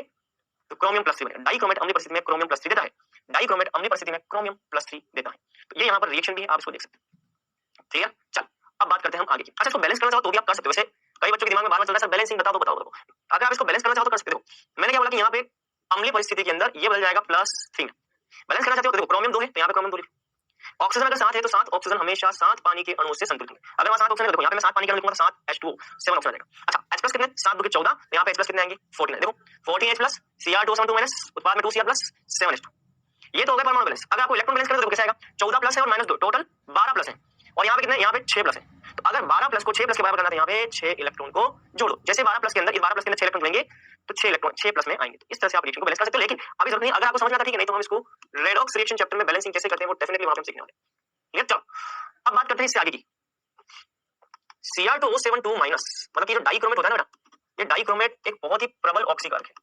तो क्रोमियम+3 बनेगा। डाइक्रोमेट अम्लीय परिस्थिति में क्रोमियम+3 देता है, डाइक्रोमेट अम्लीय परिस्थिति में क्रोमियम+3 देता है। तो ये यहाँ पर रिएक्शन भी है, आप इसको देख सकते हैं। ठीक है, चल अब बात करते हैं हम आगे की। अच्छा, इसको बैलेंस करना चाहो तो भी आप कर सकते हो। वैसे कई बच्चों के दिमाग में बार बार चलता है सर बैलेंसिंग बताओ तो बताओ। अगर आप इसको बैलेंस करना चाहो तो कर सकते हो। मैंने क्या बोला कि यहाँ पे अम्लीय परिस्थिति के अंदर ये बदल जाएगा +3 में। बैलेंस करना चाहते हो तो देखो क्रोमियम 2 है तो यहाँ पे क्रोमियम 2 लिखो। ऑक्सीजन अगर 7 है तो 7 ऑक्सीजन हमेशा 7 पानी के अणुओं से संतुलित होंगे। अगर वहां 7 ऑक्सीजन है, देखो यहाँ पे मैं 7 पानी के अणु लिखूंगा तो 7 H2O 7 ऑक्सीजन आ जाएगा। अच्छा, H+ कितने, 7 2 के 14, तो यहाँ पे H+ कितने आएंगे 14 है। देखो 14H+ Cr2 उत्पाद में 2Cr+ 7H2। ये तो हो गया परमाणु बैलेंस। अगर आपको इलेक्ट्रॉन बैलेंस करना है तो कैसे आएगा, 14+ है और -2 टोटल 12+ है, और यहाँ पे कितने, यहाँ पे 6+ है। तो अगर 12+ को 6+ के बराबर करना है तो यहाँ पे 6 इलेक्ट्रॉन को जोड़ो। जैसे 12+ के अंदर, इस 12+ के अंदर 6 इलेक्ट्रॉन जुड़ेंगे तो 6 इलेक्ट्रॉन 6+ में आएंगे। तो इस तरह से आप रिएक्शन को बैलेंस कर सकते हो। लेकिन अभी जरूरत नहीं, अगर आपको समझ में आता है ठीक है, नहीं तो हम इसको रेडॉक्स रिएक्शन चैप्टर में बैलेंसिंग कैसे करते हैं वो डेफिनेटली वहां पे हम सीखने वाले हैं। ठीक है, चलो अब बात करते हैं इससे आगे की। Cr2O7 माइनस, मतलब कि जो डाइक्रोमेट होता है ना बेटा, ये डाइक्रोमेट एक बहुत ही प्रबल ऑक्सीकारक है।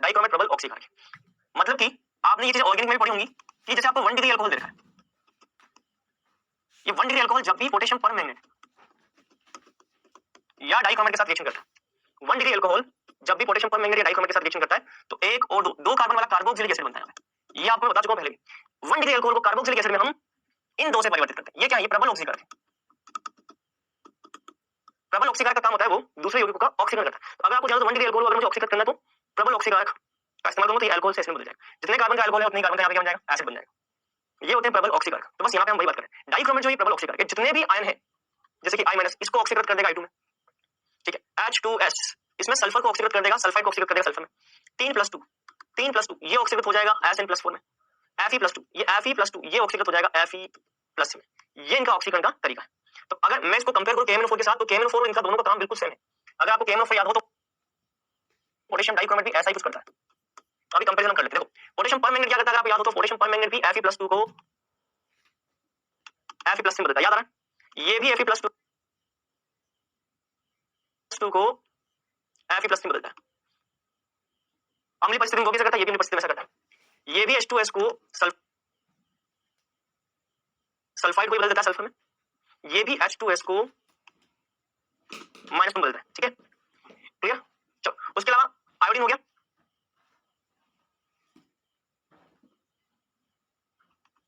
डाइक्रोमेट प्रबल ऑक्सीकारक है, मतलब कि आपने ये चीज ऑर्गेनिक में भी पढ़ी होंगी कि जैसे आपको 1 डिग्री अल्कोहल दे रखा है, ये 1 डिग्री अल्कोहल जब भी पोटेशियम परमैंगनेट या डाइक्रोमेट के साथ रिएक्शन करता है, 1 डिग्री अल्कोहल जब भी पोटेशियम परमैंगनेट या डाइक्रोमेट के साथ रिएक्शन करता है तो एक और दो कार्बन वाला कार्बोक्सिलिक एसिड बनता है। ये आपको बता चुका हूं पहले भी। 1 डिग्री अल्कोहल को कार्बोक्सिलिक एसिड में हम इन दो से परिवर्तित करते हैं। ये क्या है, ये प्रबल ऑक्सीकारक है। प्रबल ऑक्सीकारक का काम होता है वो दूसरे यौगिकों का ऑक्सीकरण करता है। तो अगर आपको जानो तो 1 डिग्री अल्कोहल अगर मुझे ऑक्सीकरण करना है तो प्रबल ऑक्सीकारक का इस्तेमाल करूंगा तो ये अल्कोहल से एसिड बन जाएगा। जितने कार्बन का अल्कोहल है उतने कार्बन का यहाँ पे क्या बन जाएगा, एसिड बन जाएगा। ये होते हैं प्रबल ऑक्सीकारक। तो बस यहाँ पे हम वही बात करें, डाइक्रोमेट जो ये प्रबल ऑक्सीकारक है, जितने भी आयन है जैसे कि I- इसको ऑक्सीकृत कर देगा I2 में। ठीक है, H2S इसमें सल्फर को ऑक्सीकृत कर देगा, सल्फाइड को ऑक्सीकृत कर देगा सल्फर में। 3+2 ये ऑक्सीकृत हो जाएगा Sn+4 में। Fe+2 ये Fe+2 ये ऑक्सीकृत हो जाएगा Fe+ में। ये इनका ऑक्सीकरण का तरीका है। तो अगर मैं इसको कंपेयर करूं KMnO4 के साथ तो KMnO4 इनका दोनों का काम बिल्कुल सेम है। अगर आपको KMnO4 याद हो तो पोटेशियम डाइक्रोमेट भी ऐसा ही कुछ करता है। अभी कंपैरिजन कर लेते हैं। देखो पोटेशियम परमैंगनेट क्या करता है, अगर आपको याद हो तो पोटेशियम परमैंगनेट भी Fe+2 को Fe+ में बदलता है, याद आ रहा है, ये भी Fe+2 को Fe+ में बदलता है। अम्लीय परिस्थिति में वो कैसे करता है, ये भी अम्लीय परिस्थिति में ऐसा करता है। ये भी H2S को सल्फाइड को बदल देता है सल्फर में, ये भी H2S को माइनस में बदलता है। ठीक है, क्लियर। चलो उसके अलावा आयोडीन हो गया,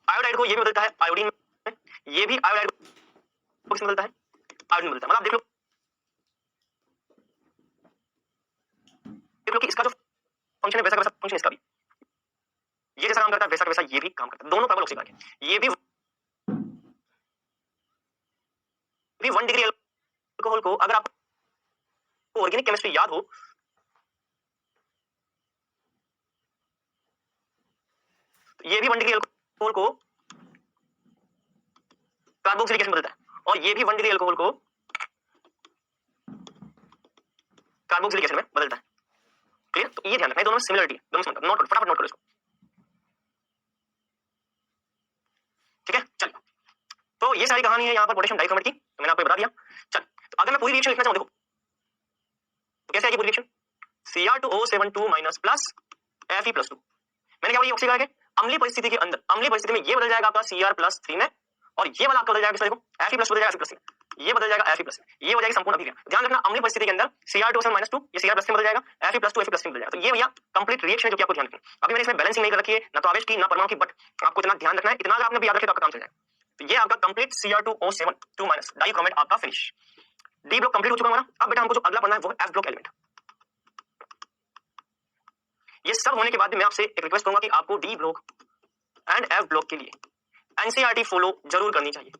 आयोडाइड को ये भी बदलता है आयोडीन में, ये भी आयोडाइड को किसमें बदलता है, आयोडीन में बदलता है। मतलब देख लो कि इसका जो फंक्शन है वैसा का वैसा फंक्शन इसका भी, ये जैसा काम करता है वैसा का वैसा ये भी काम करता है। दोनों प्रबल ऑक्सीकारक है। ये भी 1 डिग्री अल्कोहल को, अगर आपको ऑर्गेनिक केमिस्ट्री याद हो तो ये भी 1 डिग्री अल्कोहल को कार्बोक्सिलिक एसिड में बदलता है, और ये भी 1 डिग्री अल्कोहल को कार्बोक्सिलिक एसिड में बदलता है। क्लियर। तो ये ध्यान रखना है, दोनों में सिमिलरिटी है, दोनों में नोट फटाफट नोट करो इसको। ठीक है, चलिए तो ये सारी कहानी है यहाँ पर पोटेशियम डाइक्रोमेट की, तो मैंने आपको बता दिया। चल तो अगर मैं पूरी रिएक्शन लिखना चाहूँ देखो तो कैसे आएगी पूरी reaction, Cr2O7 minus plus Fe+2। मैंने क्या बोला, ये ऑक्सीकारक है। अम्लीय परिस्थिति के अंदर, अम्लीय परिस्थिति में ये बदल जाएगा आपका Cr+3 में, और ये वाला आपका बदल जाएगा, देखो Fe+ बदल जाएगा Fe+ में, ये बदल जाएगा Fe+ में, ये हो जाएगी संपूर्ण अभिक्रिया। ध्यान रखना अम्लीय परिस्थिति के अंदर Cr2O7 -2 ये Cr+ में बदल जाएगा, Fe+2 Fe+ में बदल जाएगा। तो ये भैया कंप्लीट रिएक्शन है जो कि आपको ध्यान रखना है। अभी मैंने इसमें बैलेंसिंग नहीं कर रखी है, ना तो आवेश की ना परमाणु की, बट आपको इतना ध्यान रखना है, इतना अगर आपने याद रखे तो आपका काम चल जाएगा। तो ये आपका कंप्लीट Cr2O7 डाइक्रोमेट आपका फिनिश। डी ब्लॉक कंप्लीट हो चुका हमारा। अब बेटा हमको जो अगला पढ़ना है वो है F ब्लॉक एलिमेंट। ये सब होने के बाद मैं आपसे एक रिक्वेस्ट करूंगा कि आपको D block and F block के लिए एनसीईआरटी फॉलो जरूर करनी चाहिए।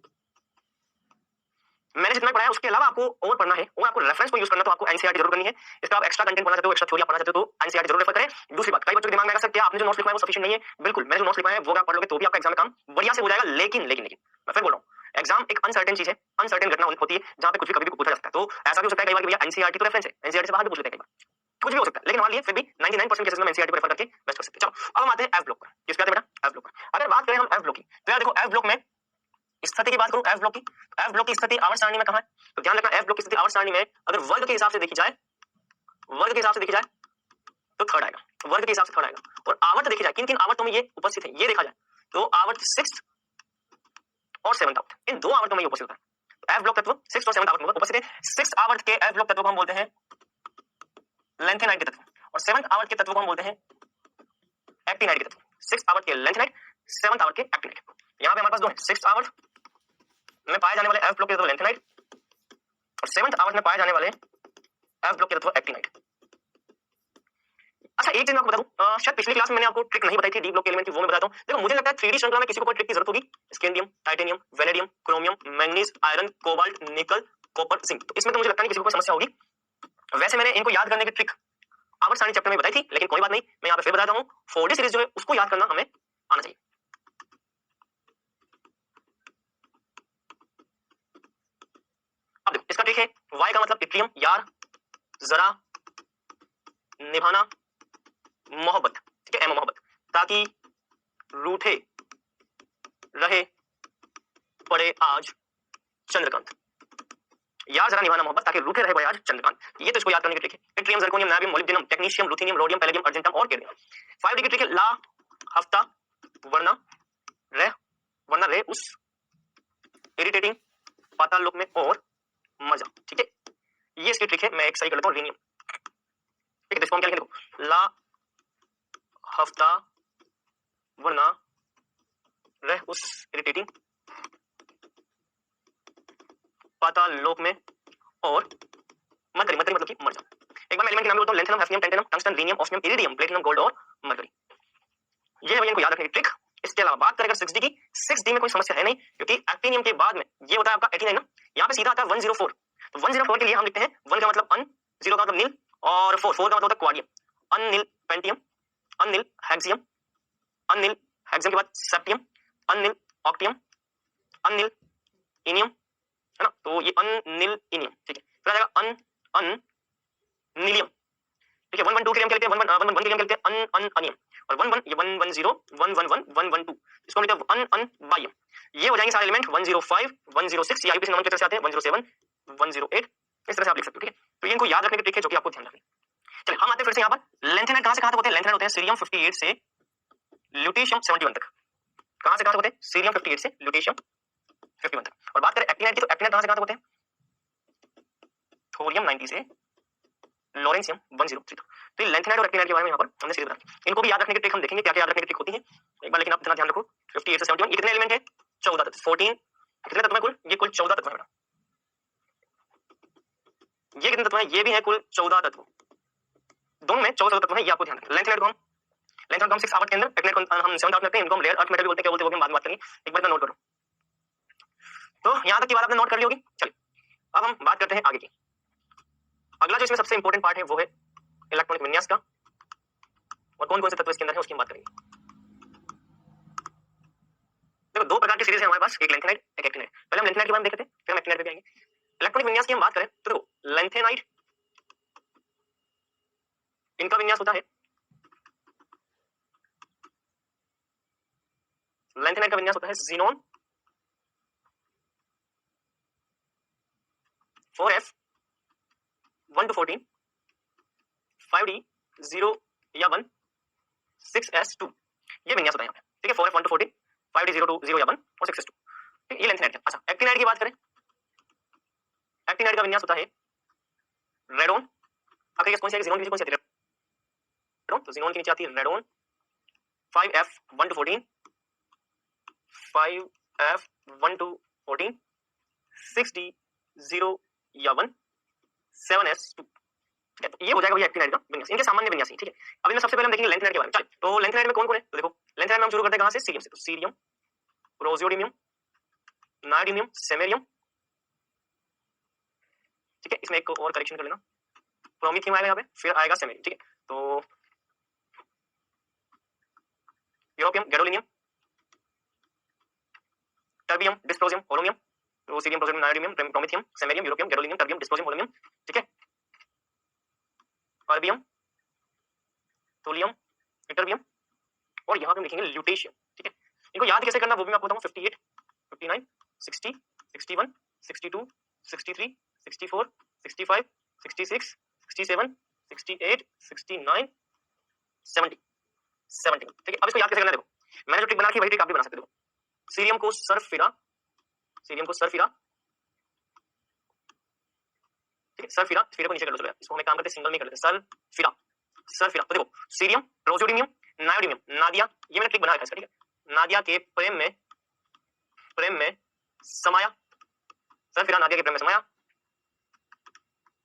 मैंने जितना पढ़ाया उसके अलावा आपको और पढ़ना है, और आपको रेफरेंस को यूज करना, तो आपको एनसीईआरटी जरूर करनी है। इसका आप एक्स्ट्रा कंटेंट पढ़ना चाहते हो, एक्स्ट्रा थ्योरी पढ़ना चाहते हो तो एनसीईआरटी जरूर रेफर करें। दूसरी बात, कई बच्चों के दिमाग में आएगा सर क्या आपने जो नोट्स लिखा है वो सफिशिएंट नहीं है। बिल्कुल, मैंने जो नोट्स लिखा है वो आप पढ़ लोगे तो भी आपका एग्जाम में काम बढ़िया से हो जाएगा। लेकिन लेकिन लेकिन मैं फिर बोल रहा हूँ, एग्जाम एक अनसर्टेन चीज है, अनसर्टेन घटना होती है जहां पे कुछ भी कभी भी पूछा जा सकता है। तो ऐसा भी हो सकता है कई बार कि भैया एनसीईआरटी तो रेफरेंस है, एनसीईआरटी से बाहर भी पूछ लेते हैं कई बार, कुछ भी हो सकता है, लेकिन हमारे लिए फिर भी 99% केसेस में एनसीईआरटी को रेफर करके बेस्ट कर सकते हैं। चलो अब हम आते हैं एफ ब्लॉक पर। किसके आते हैं बेटा? एफ ब्लॉक पर। अगर बात करें हम एफ ब्लॉक की, तो यार देखो एफ ब्लॉक में स्थिति की बात करूं, एफ ब्लॉक की, एफ ब्लॉक की स्थिति आवर्त सारणी में कहां है? तो ध्यान रखना एफ ब्लॉक की स्थिति आवर्त सारणी में अगर वर्ग के हिसाब से देखी जाए, वर्ग के हिसाब से देखी जाए तो थर्ड आएगा, वर्ग के हिसाब से थर्ड आएगा। और आवर्त देखी जाए, किन किन आवर्तों में ये उपस्थित है ये देखा जाए, तो आवर्त 6th और 7th आवर्त, इन दो आवर्तों में ये उपस्थित है। एफ ब्लॉक तत्व 6th और 7th आवर्त में उपस्थित है। 6th आवर्त के एफ ब्लॉक तत्व को हम बोलते हैं लेंथेनाइट के तत्व, और 7th आवर्त के तत्व को हम बोलते हैं एक्टिनाइट के तत्व। 6th आवर्त के लेंथेनाइट, 7th आवर्त के एक्टिनाइट। यहाँ पे हमारे पास दो है, 6th आवर्त में पाए जाने वाले एफ ब्लॉक के तत्व लेंथेनाइट और 7th आवर्त में पाए जाने वाले एफ ब्लॉक के तत्व एक्टिनाइट। अच्छा एक चीज मैं आपको बता दूं, शायद पिछली क्लास में मैंने आपको ट्रिक नहीं बताई थी डी ब्लॉक के एलिमेंट की, वो मैं बताता हूं। देखो मुझे लगता है 3D श्रृंखला में किसी को कोई ट्रिक की जरूरत होगी, scandium, titanium, vanadium, chromium, manganese, iron, cobalt, निकल, कॉपर, जिंक, तो इसमें तो मुझे लगता नहीं किसी को कोई समस्या होगी। वैसे मैंने इनको याद करने की ट्रिक आवर्त सारणी चैप्टर में बताई थी, लेकिन कोई बात नहीं, मैं यहाँ पे फिर बताता हूँ। 4D सीरीज जो है उसको याद करना हमें आना चाहिए। अब देखो इसका ट्रिक है, वाई का मतलब इट्रियम, यार, जरा, निभाना, मोहब्बत, ठीक है, एम मोहब्बत, ताकि रूठे रहे पड़े आज चंद्रकांत, यार जरा निभाना मोहब्बत ताकि रूठे रहे पड़े आज चंद्रकांत, ये तो इसको याद करने की ट्रिक है। Yttrium, zirconium, niobium, molybdenum, technetium, ruthenium, rhodium, palladium, argentum और केडमियम। 5D की ट्रिक है, ला, हफ्ता, वरना रे उस इरिटेटिंग पाताल लोक में और मजा, ठीक है, ये इसकी ट्रिक है। मैं एक सही कर लेता हूँ, रीनियम, ठीक है, तो इसको हम क्या लिखेंगे, देखो, ला, हफ्ता, वरना रह उस इरिटेटिंग पाताल लोक में और मरकरी मतलब कि मर जा। एक बार मैं एलिमेंट के नाम बोलता हूं, lanthanum, hafnium, tantalum, tungsten, rhenium, osmium, iridium, platinum, gold और मरकरी। ये है इनको याद रखने की ट्रिक। इसके अलावा बात करें अगर 6D की, 6D में कोई समस्या है नहीं, क्योंकि एक्टिनियम के बाद में ये होता है आपका एटिनाइन ना, यहाँ पे सीधा आता है 104। तो 104 के लिए हम लिखते हैं 1 का मतलब अन, 0 का मतलब नील और 4 का मतलब होता है क्वाडियम। अननील पेंटियम, अननील हेक्सियम, अननील हेक्सियम के बाद सेप्टियम, अननील ऑक्टियम, अननील इनियम, है ना, तो ये अननील इनियम, ठीक है। फिर आ जाएगा अन अन नीलियम, ठीक है। 112 के लिए हम क्या लिखते हैं, 111 के लिए हम क्या लिखते हैं, अन अन अनियम, और 11 ये 110 111 112 इसको हम लिखते हैं अन अन बायम। ये हो जाएंगे सारे एलिमेंट 105 106, ये आईयूपीएसी नंबर की तरफ से आते हैं 107 108, इस तरह से आप लिख सकते हो, ठीक है। तो ये इनको याद रखने की ट्रिक है जो कि आपको ध्यान रखनी। चलिए हम आते हैं फिर से यहाँ पर लेंथेनाइट कहां से कहां तक होते हैं, लेंथेनाइट होते हैं सीरियम 58 से ल्यूटेशियम 71 तक। कहां से कहां तक होते हैं, सीरियम 58 से ल्यूटेशियम 51 तक। और बात करें एक्टिनाइट की, तो एक्टिनाइट कहां से कहां तक होते हैं, थोरियम 90 से लॉरेंसियम 103 तक। तो ये लेंथेनाइट और एक्टिनाइट के बारे में यहाँ पर हमने सीधे बता, इनको भी याद रखने की ट्रिक हम देखेंगे क्या क्या याद रखने की ट्रिक होती है एक बार, लेकिन आप इतना ध्यान रखो 58 से 71 ये कितने एलिमेंट है, 14 तत्व, 14 कितने तत्व है कुल, ये कुल 14 तत्व है बेटा। ये कितने तत्व है, ये भी है कुल 14 तत्व, दोनों में 14 तत्व है, ये आपको ध्यान रखना। लेंथेनाइट को हम 6 आवर्त के अंदर, एक्टिनाइट को हम 7 आवर्त करते हैं, इनको हम रेयर अर्थ मेटल भी बोलते हैं, क्या बोलते हैं वो भी हम बाद में बात करेंगे, एक बार नोट करो। तो यहाँ तक की बात आपने नोट कर ली होगी। चलिए अब हम बात करते हैं आगे की। अगला जो इसमें सबसे इंपॉर्टेंट पार्ट है वो है इलेक्ट्रॉनिक विन्यास का, और कौन कौन से तत्व इसके अंदर है उसकी हम बात करेंगे। देखो दो प्रकार की सीरीज है हमारे पास, एक लेंथेनाइट एक एक्टिनाइट। पहले हम लेंथेनाइट के बारे में देखते हैं, फिर हम एक्टिनाइट पे आएंगे। इलेक्ट्रॉनिक विन्यास की हम बात करें तो देखो लेंथेनाइट, इनका विन्यास होता है, लेंथेनाइट का विन्यास होता है ज़ीनोन 4f 1 to 14 5d 0 या 1 6s2, ये विन्यास होता है यहाँ पे, ठीक है। 4f 1 to 14 5d 0 to 0 या 1 और 6s2, ये लेंथेनाइट है। अच्छा एक्टिनाइट की बात करें, एक्टिनाइट का विन्यास होता है रेडोन, आखिर कौन सी है, ज़ीनोन की कौन सी आती है, रेडोन, तो ज़ीनोन की नीचे आती है radon 5f 1 to 14 5f 1 to 14 6d 0 या 1 7s2, ठीक है। तो ये हो जाएगा भैया एक्टिनाइट का विन्यास, इनके सामान्य विन्यास ही, ठीक है। अभी मैं सबसे पहले हम देखेंगे लेंथेनाइट के बारे में। चलिए तो लेंथेनाइट में कौन कौन है, तो देखो लेंथेनाइट में हम शुरू करते हैं कहां से, सीरियम से, तो सीरियम, रोजियोडियम, नाइडियम, सेमेरियम, ठीक है। इसमें एक और करेक्शन कर लेना, प्रोमिथियम आएगा यहाँ पे, फिर आएगा सेमेरियम, ठीक है। तो europium, gadolinium, terbium, dysprosium, holmium, तो cerium, praseodymium, neodymium, promethium, samarium, europium, gadolinium, terbium, dysprosium, holmium, ठीक है, अर्बियम, थोलियम, इटरबियम, और यहाँ पे हम लिखेंगे ल्यूटेशियम, ठीक है। इनको याद कैसे करना वो भी मैं आपको बताऊँ। 58, 59, 60, 61, 62, 63, 64, 65, 66, 67, 68, 69, 70, 70, ठीक है। अब इसको याद कैसे करना है देखो, मैंने जो ट्रिक बना रखी है वही ट्रिक आप भी बना सकते हो। सीरियम को सरफिरा, सीरियम को सरफिरा, ठीक है, सरफिरा, फिर को नीचे कर लो, चलो इसको हम एक काम करते हैं सिंगल में कर लेते हैं, सरफिरा, सरफिरा। तो देखो सीरियम, रोजोडियम, नायोडीमियम, नादिया, ये मैंने ट्रिक बना रखा है, ठीक है। नादिया के प्रेम में समाया, सरफिरा नादिया के प्रेम में समाया,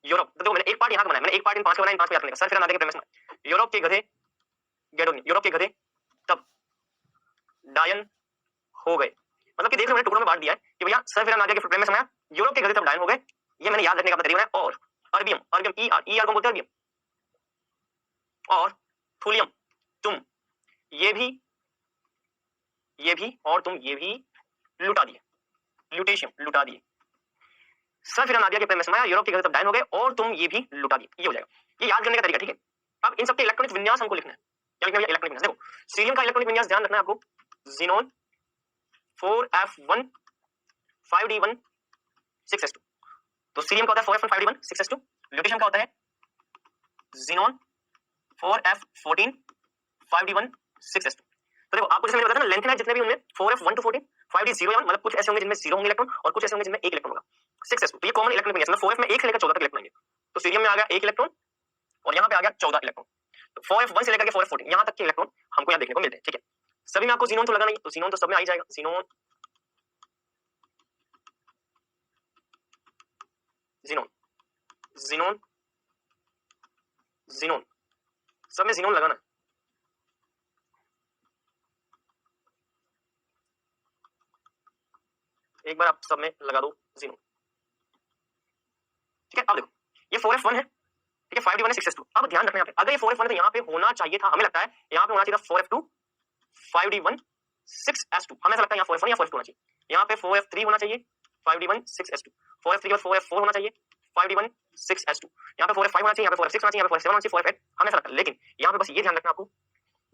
यूरोप, तो देखो मैंने एक पार्ट यहाँ का बनाया, मैंने एक पार्ट इन 5 का बनाया, इन 5 को याद करने का, सरफिरा नादिया के प्रेम में समाया, यूरोप के गधे गैडोनियम, यूरोप के गधे तब डायन हो गए, मतलब कि देख लो मैंने टुकड़ों में बांट दिया है कि भैया सरफिरा नादिया के प्रेम में समाया, यूरोप के गधे तब डायन हो गए, ये मैंने याद रखने का तरीका है। और अर्बियम, अर्बियम ई आर को बोलते हैं अर्बियम, और थूलियम तुम ये भी और तुम ये भी लुटा दिए, ल्यूटेशियम लुटा दिए, सरफिरा नादिया के प्रेम में समाया, यूरोप के गधे तब डायन हो गए, और तुम ये भी लुटा दिए, ये हो जाएगा, ये याद करने का तरीका, ठीक है। अब इन सबके इलेक्ट्रॉनिक विन्यास हमको लिखना है, क्या लिखना है इलेक्ट्रॉनिक विन्यास। देखो सीरियम का इलेक्ट्रॉनिक विन्यास ध्यान रखना है आपको, ज़ीनोन 4f1 5d1 6s2, तो सीरियम का होता है 4f1 5d1 6s2, ल्यूटेशियम का होता है ज़ीनोन 4f14 5d1 6s2। तो देखो आपको जैसे मैंने बताया ना, लेंथ है जितने भी उनमें 4f1 to 14 5d0 मतलब कुछ ऐसे होंगे जिनमें 0 होंगे इलेक्ट्रॉन, और कुछ ऐसे होंगे जिनमें एक इलेक्ट्रॉन होगा, 6s2, तो ये कॉमन इलेक्ट्रॉनिक विन्यास, 4f में 1 से लेकर 14 तक इलेक्ट्रॉन आएंगे, तो सीरियम में आ गया 1 इलेक्ट्रॉन और यहाँ पे आ गया 14 इलेक्ट्रॉन, तो 4f1 से लेकर के 4f14 यहाँ तक के इलेक्ट्रॉन हमको यहाँ देखने को मिलते हैं, ठीक है। सभी में आपको जीनोन तो लगाना ही, तो जीनोन तो सब में आ ही जाएगा, जीनोन जीनोन जीनोन जीनोन सब में जीनोन लगाना है। एक बार आप सब में लगा दो जीनोन, ठीक है। अब देखो ये 4f1 है, ठीक है, 5d1 है 6s2। अब ध्यान रखना यहाँ पे, अगर ये 4f1 है तो यहाँ पे होना चाहिए था, हमें लगता है यहाँ पे होना चाहिए था 4f2 5d1 6s2, हमें ऐसा लगता है यहाँ 4f1 या 4f2 होना चाहिए, यहाँ पे 4f3 होना चाहिए 5d1 6s2, 4f3 और 4f4 होना चाहिए 5d1 6s2, यहाँ पे 4f5 होना चाहिए, यहाँ पे 4f6 होना चाहिए, यहाँ पे 4f7 होना चाहिए, 4f8, हमें ऐसा लगता है। लेकिन यहाँ पे बस ये ध्यान रखना आपको,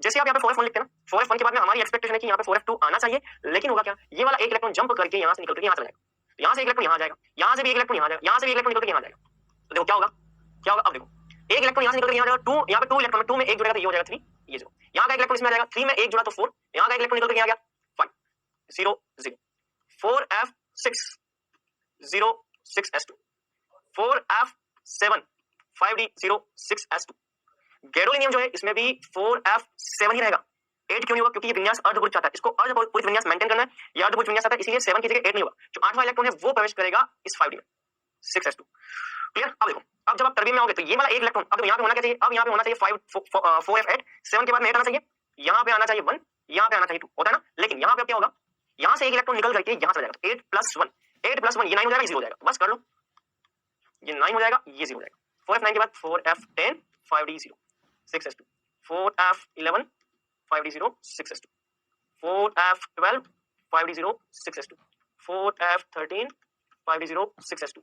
जैसे आप यहाँ पे 4f1 लिखते हैं ना, 4f1 के बाद में हमारी एक्सपेक्टेशन है कि यहाँ पे 4f2 आना चाहिए, लेकिन होगा क्या, ये वाला एक इलेक्ट्रॉन जंप करके यहाँ से निकल के यहाँ चला जाएगा, तो यहाँ से एक इलेक्ट्रॉन यहाँ जाएगा, यहाँ से भी एक इलेक्ट्रॉन यहाँ जाएगा, यहाँ से भी एक इलेक्ट्रॉन निकल के यहाँ जाएगा, तो देखो क्या होगा, क्या होगा, अब देखो एक इलेक्ट्रॉन यहाँ से निकल के यहाँ जाएगा, 2 यहाँ पे 2 इलेक्ट्रॉन, 2 में एक जुड़ेगा तो ये हो जाएगा 3, ये 0, यहाँ का एक इलेक्ट्रॉन इसमें आ जाएगा, 3 में एक जुड़ा तो 4, यहाँ का एक इलेक्ट्रॉन निकल के यहाँ गया 5 0 0, 4f6 0 6s2, 4f7 5d0 6s2, gadolinium जो है इसमें भी 4f7 ही रहेगा, 8 क्यों नहीं होगा, क्योंकि ये विन्यास अर्धपूरित चाहता है, इसको अर्धपूरित विन्यास मेंटेन करना है, ये अर्धपूरित विन्यास आता है, इसलिए 7 की जगह 8 नहीं होगा, जो 8वां इलेक्ट्रॉन है वो प्रवेश करेगा इस 5d में 6s2, क्लियर। अब देखो अब जब आप टर्बियम में आओगे तो ये वाला एक इलेक्ट्रॉन, अब यहाँ पे होना क्या चाहिए, अब यहाँ पे होना चाहिए 4f8, 7 के बाद में 8 आना चाहिए, यहाँ पे आना चाहिए 1, यहाँ पे आना चाहिए 2, होता है ना, लेकिन यहाँ पे क्या होगा, यहाँ से एक इलेक्ट्रॉन निकल करके यहाँ चला जाएगा, 8+1 ये 9 हो जाएगा, 0 हो जाएगा, बस कर लो, ये 9 हो जाएगा, ये 0 हो जाएगा, 4f9 के बाद 4f10 5d0 6s2, 4f11 5d0 6s2, 4f12 5d0 6s2, 4f13 5d0 6s2,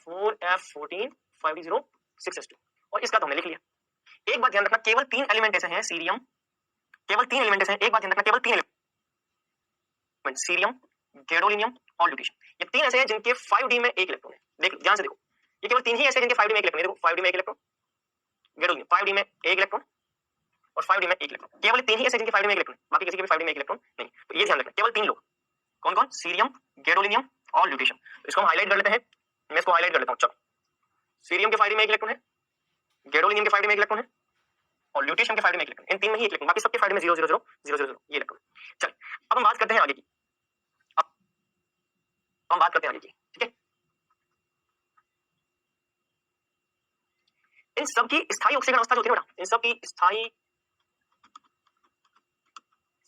4f14 5d0 6s2, और इसका तो हमने लिख लिया। एक बात ध्यान रखना, केवल 3 एलिमेंट ऐसे हैं सीरियम, केवल 3 एलिमेंट ऐसे हैं, एक बात ध्यान रखना, केवल 3 एलिमेंट सीरियम, गैडोलिनियम और ल्यूटेशियम, ये 3 ऐसे हैं जिनके 5d में एक इलेक्ट्रॉन है, देख ध्यान से देखो, ये केवल 3 ही ऐसे हैं जिनके 5d में एक इलेक्ट्रॉन है, देखो 5d में एक इलेक्ट्रॉन, गैडोलिनियम 5d में एक इलेक्ट्रॉन और 5d में एक इलेक्ट्रॉन, केवल 3 ही ऐसे जिनके 5d में एक इलेक्ट्रॉन, बाकी किसी के भी 5d में एक इलेक्ट्रॉन नहीं, तो ये ध्यान रखना, केवल 3 लोग, कौन कौन, सीरियम, गैडोलिनियम और ल्यूटेशियम। तो इसको हम हाईलाइट कर लेते हैं, मैं इसको हाईलाइट कर लेता हूं, चलो सीरियम के 5d में एक इलेक्ट्रॉन है, गैडोलिनियम के 5d में एक इलेक्ट्रॉन है और ल्यूटेशियम के 5d में एक इलेक्ट्रॉन, इन 3 में ही एक इलेक्ट्रॉन, बाकी सबके 5d में 0 0 0 0 0 0 ये इलेक्ट्रॉन। चल अब हम बात करते हैं आगे की, अब हम बात करते हैं आगे की, ठीक है। इन सब की स्थायी ऑक्सीकरण अवस्था जो होती है ना, इन सब की स्थायी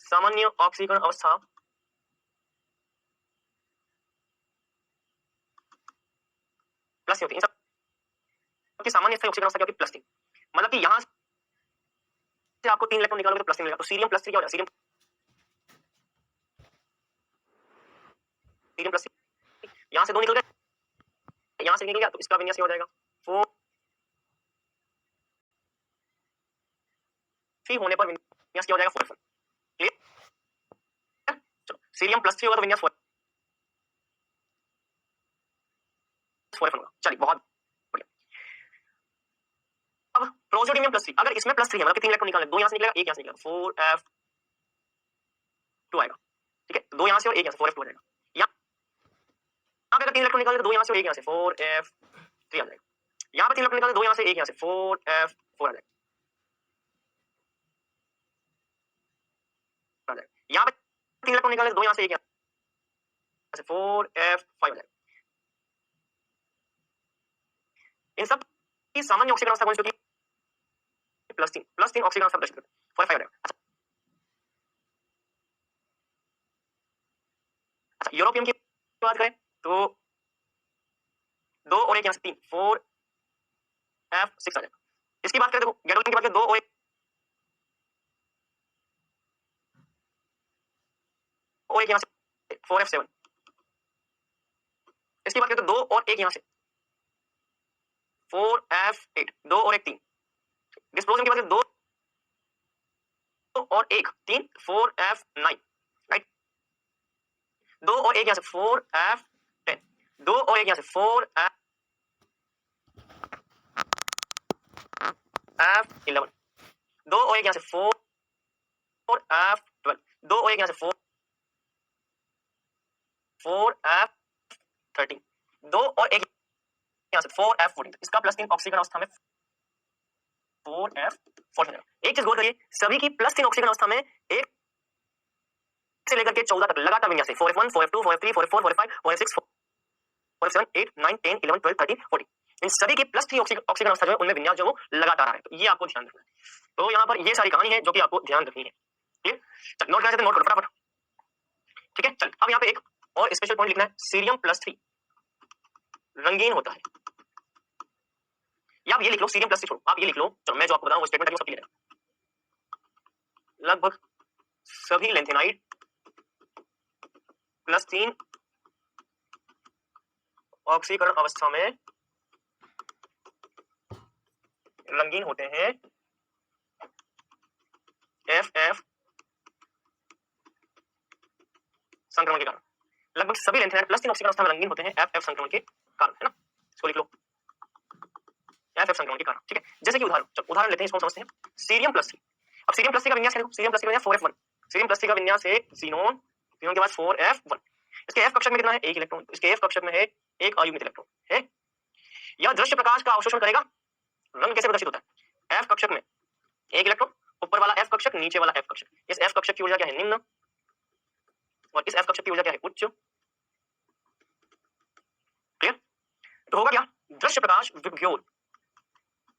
सामान्य ऑक्सीकरण अवस्था प्लस होती है, इन सब की सामान्य स्थायी ऑक्सीकरण अवस्था क्या होती है, प्लस 3, मतलब कि यहां से आपको 3 इलेक्ट्रॉन निकालोगे तो प्लस 3 मिलेगा, तो सीरियम +3 क्या हो जाएगा, सीरियम सीरियम प्लस यहाँ से 2 निकल गए, यहाँ से निकल गया, तो इसका विन्यास हो जाएगा 4 3 होने पर विन्यास क्या हो जाएगा 4f1। क्लियर? चलो सीरियम प्लस 3 होगा तो विन्यास 4f1 होगा। चलिए बहुत बढ़िया। अब प्रोजोडियम प्लस 3, अगर इसमें प्लस 3 है मतलब कितने इलेक्ट्रॉन निकालने, 2 यहाँ से निकलेगा, 1 यहाँ से निकलेगा, 4f2 आएगा। ठीक है, 2 यहाँ से और 1 यहाँ से 4f2 आ जाएगा। यहाँ पे अगर 3 इलेक्ट्रॉन निकाले तो 2 यहाँ से और 1 यहाँ से 4f3 आ जाएगा। यहाँ पे 3 इलेक्ट्रॉन निकाले 2 यहाँ से 1 यहाँ से 4f4 आ जाएगा। यहाँ पे 3 इलेक्ट्रॉन निकाले 2 यहाँ से 1 यहाँ से 4f5 आ जाएगा। इन सब की सामान्य ऑक्सीकरण अवस्था कौन सी होती है? +3 ऑक्सीकरण अवस्था प्रदर्शित करते हैं, 4f5 आ जाएगा। अच्छा यूरोपियम की बात करें तो 2 और 1 यहाँ से 3 4f6 आ जाएगा। इसकी बात करें देखो गैडोलिन की बात करें 2 और 1 यहाँ से 4f7। इसकी बात करें तो 2 और 1 यहाँ से 4f8, 2 और 1 3। डिस्प्रोजन की बात करें 2 और 1 3 4f9 राइट। 2 और 1 यहाँ से 4f10, 2 और 1 यहाँ से 4f11, 2 और 1 यहाँ से 4f12, 2 और 1 यहाँ से 4f13, 2 और 1 यहाँ से 4f14। इसका +3 ऑक्सीकरण अवस्था में 4f14। एक चीज गौर करिए, सभी की +3 ऑक्सीकरण अवस्था में 1 से लेकर के 14 तक लगातार विन्यास है। 4f1 4f2 4f3 4f4 4f5 4f6 4f7 8 9 10 11 12 13 14, इन सभी की +3 ऑक्सीकरण अवस्था जो है उनमें विन्यास जो वो लगातार आ रहा है। तो ये आपको ध्यान रखना है। तो यहाँ पर ये सारी कहानी है जो कि आपको ध्यान रखनी है। ठीक है, नोट करना है तो नोट करो फटाफट। ठीक है, चल अब यहाँ पे एक और स्पेशल पॉइंट लिखना है, सीरियम +3 रंगीन होता है। या आप ये लिख लो, सीरियम +3 छोड़ो, आप ये लिख लो, चलो मैं जो आपको बताऊं वो स्टेटमेंट है, सबके लिए लगभग सभी लेंथेनाइड +3 ऑक्सीकरण अवस्था में रंगीन होते हैं FF संक्रमण के कारण। लगभग सभी लेंथेनाइड +3 ऑक्सीकरण अवस्था में रंगीन होते हैं FF संक्रमण के कारण, है ना। इसको लिख लो, FF संक्रमण के कारण। ठीक है, जैसे कि उदाहरण लेते हैं, इसको समझते हैं। सीरियम +3, अब सीरियम +3 का विन्यास क्या है? सीरियम +3 का विन्यास 4f1, सीरियम +3 का विन्यास है ज़ीनोन, ज़ीनोन के बाद 4f1। इसके F कक्षक में कितना है? 1 इलेक्ट्रॉन। इसके F कक्षक में है 1 अयुग्मित इलेक्ट्रॉन है। यह दृश्य प्रकाश का अवशोषण करेगा। रंग कैसे प्रदर्शित होता है? F कक्षक में 1 इलेक्ट्रॉन, ऊपर वाला F कक्षक, नीचे वाला F कक्षक। इस F कक्षक की ऊर्जा क्या है? निम्न, और इस F कक्षक की ऊर्जा क्या है? उच्च। क्लियर? तो होगा क्या? दृश्य प्रकाश विभ्योर,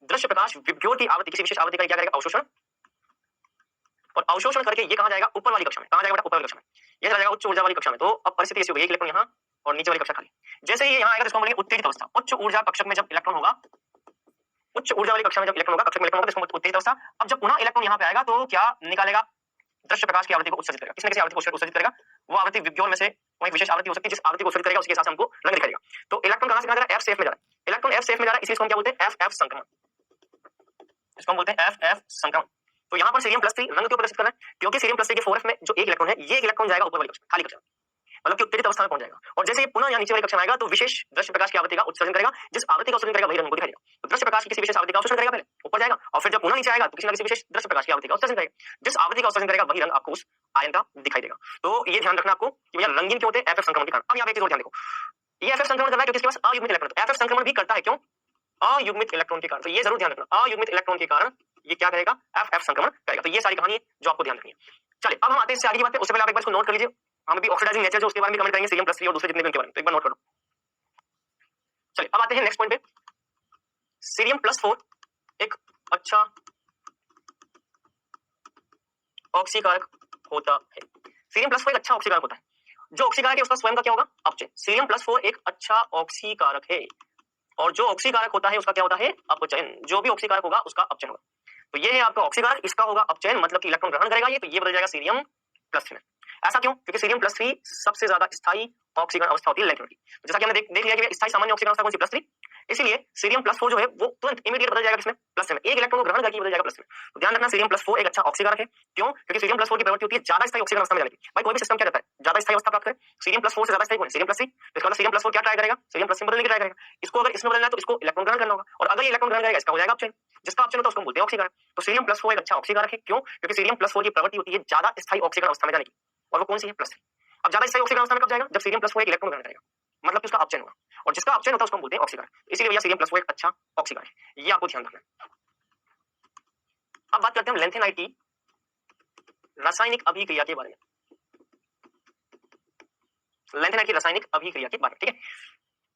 दृश्य प्रकाश विभ्योर की आवृत्ति, किसी विशेष आवृत्ति का क्या करेगा? अवशोषण, और अवशोषण करके ये कहां जाएगा? ऊपर वाली कक्षा में। कहां जाएगा बेटा? ऊपर वाली कक्षा में। ये चला जाएगा उच्च ऊर्जा वाली कक्षा में। तो अब परिस्थिति ऐसी हो गई, एक इलेक्ट्रॉन यहाँ और नीचे वाली कक्षा खाली। जैसे ही यहाँ आएगा तो इसको बोलेंगे उत्तेजित अवस्था। उच्च ऊर्जा कक्षक में जब इलेक्ट्रॉन होगा, उच्च ऊर्जा वाली कक्षा में जब इलेक्ट्रॉन होगा, कक्षक में इलेक्ट्रॉन होगा, तो इसको उत्तेजित अवस्था। अब जब पुनः इलेक्ट्रॉन यहाँ पे आएगा तो क्या निकालेगा? दृश्य प्रकाश की आवृत्ति को उत्सर्जित करेगा। किसने किसी आवृत्ति को उत्सर्जित करेगा? वो आवृत्ति विभ्योर में से कोई विशेष आवृत्ति हो सकती है, जिस आवृत्ति को उत्सर्जित करेगा उसके हिसाब से हमको रंग दिखाएगा। तो इलेक्ट्रॉन कहां से कहां जा रहा है? F सेफ में जा रहा है। इलेक्ट्रॉन F सेफ में जा रहा है, इसलिए इसको हम क्या बोलते हैं? FF संक्रमण। इसको हम बोलते हैं FF संक्रमण। तो यहाँ पर सीरियम +3 रंग क्यों प्रदर्शित कर रहा है? क्योंकि सीरियम +3 के 4f में जो 1 इलेक्ट्रॉन है, ये 1 इलेक्ट्रॉन जाएगा ऊपर वाली कक्षा, खाली कक्षा, मतलब कि उत्तेजित अवस्था में पहुंच जाएगा। और जैसे ये पुनः यहाँ नीचे वाली कक्षा में आएगा तो विशेष दृश्य प्रकाश की आवृत्ति का उत्सर्जन करेगा। जिस आवृत्ति का उत्सर्जन करेगा वही रंग को दिखाएगा। तो दृश्य प्रकाश की किसी विशेष आवृत्ति का उत्सर्जन करेगा, पहले ऊपर जाएगा, और फिर जब पुनः नीचे आएगा तो किसी न किसी विशेष दृश्य प्रकाश की आवृत्ति का उत्सर्जन करेगा। जिस आवृत्ति का उत्सर्जन करेगा वही रंग आपको उस आयन का दिखाई देगा। तो ये ध्यान रखना आपको कि भैया रंगीन क्यों होते हैं? FF संक्रमण के कारण। अब यहाँ पे एक चीज और ध्यान देखो, ये FF संक्रमण कर रहा है क्योंकि इसके पास अयुग्मित इलेक्ट्रॉन। तो FF संक्रमण भी करता है क्यों? अयुग्मित इलेक्ट्रॉन के कारण। तो ये जरूर ध्यान रखना, अयुग्मित इलेक्ट्रॉन के कारण ये क्या करेगा? FF संक्रमण करेगा। तो ये सारी कहानी है जो आपको ध्यान रखनी है। चलिए अब हम आते हैं इससे आगे की बात पे। उससे पहले आप एक बार इसको नोट कर लीजिए। हम भी ऑक्सीडाइजिंग नेचर जो उसके बारे में कमेंट करेंगे, सीरियम +3 और दूसरे जितने भी उनके बारे में, तो एक बार नोट कर लो। चलिए अब आते हैं नेक्स्ट पॉइंट पे। सीरियम +4 एक अच्छा ऑक्सीकारक होता है। सीरियम +4 एक अच्छा ऑक्सीकारक होता है। जो ऑक्सीकारक है उसका स्वयं का क्या होगा? अपचयन। सीरियम +4 एक अच्छा ऑक्सीकारक है, और जो ऑक्सीकारक होता है उसका क्या होता है? अपचयन। जो भी ऑक्सीकारक होगा उसका अपचयन होगा। तो ये है आपका ऑक्सीकारक, इसका होगा अपचयन, मतलब कि इलेक्ट्रॉन ग्रहण करेगा ये, तो ये बदल जाएगा सीरियम +3 में। ऐसा क्यों? क्योंकि सीरियम +3 सबसे ज्यादा स्थायी ऑक्सीकरण अवस्था होती है लैंथेनॉइड की। तो जैसा कि हमने देख लिया कि स्थायी सामान्य ऑक्सीकरण अवस्था कौन सी? +3। इसलिए सीरियम +4 जो है वो तुरंत इमीडिएट बदल जाएगा किसमें? +3 में। एक इलेक्ट्रॉन को ग्रहण करके बदल जाएगा +3 में। तो ध्यान रखना सीरियम +4 एक अच्छा ऑक्सीकारक है। क्यों? क्योंकि सीरियम +4 की प्रवृत्ति होती है ज्यादा स्थायी ऑक्सीकरण अवस्था में जाने की। भाई कोई भी सिस्टम क्या करता है? ज्यादा स्थायी अवस्था प्राप्त करे। सीरियम +4 से ज्यादा स्थायी कौन है? सीरियम +3। तो इसका मतलब सीरियम +4 क्या ट्राई करेगा? सीरियम +3 बदलने की ट्राई करेगा। इसको अगर इसमें बदलना है तो इसको इलेक्ट्रॉन ग्रहण करना होगा, और अगर ये इलेक्ट्रॉन ग्रहण करेगा इसका हो जाएगा अपचयन। जिसका अपचयन होता है उसको बोलते हैं ऑक्सीकारक। तो सीरियम +4 एक अच्छा ऑक्सीकारक है। क्यों? क्योंकि सीरियम +4 की प्रवृत्ति होती है ज्यादा स्थायी ऑक्सीकरण अवस्था में जाने की, और वो कौन सी है? +3। अब ज्यादा स्थायी ऑक्सीकरण अवस्था में कब जाएगा? जब सीरियम +4 एक इलेक्ट्रॉन ग्रहण करेगा, मतलब कि उसका अपचयन होगा, और जिसका अपचयन होता है उसको हम बोलते हैं ऑक्सीकारक। इसीलिए भैया सीरियम +4 एक अच्छा ऑक्सीकारक है, ये आपको ध्यान रखना है। अब बात करते हैं लैंथेनाइड की रासायनिक अभिक्रिया के बारे में। लैंथेनाइड की रासायनिक अभिक्रिया के बारे में, ठीक है।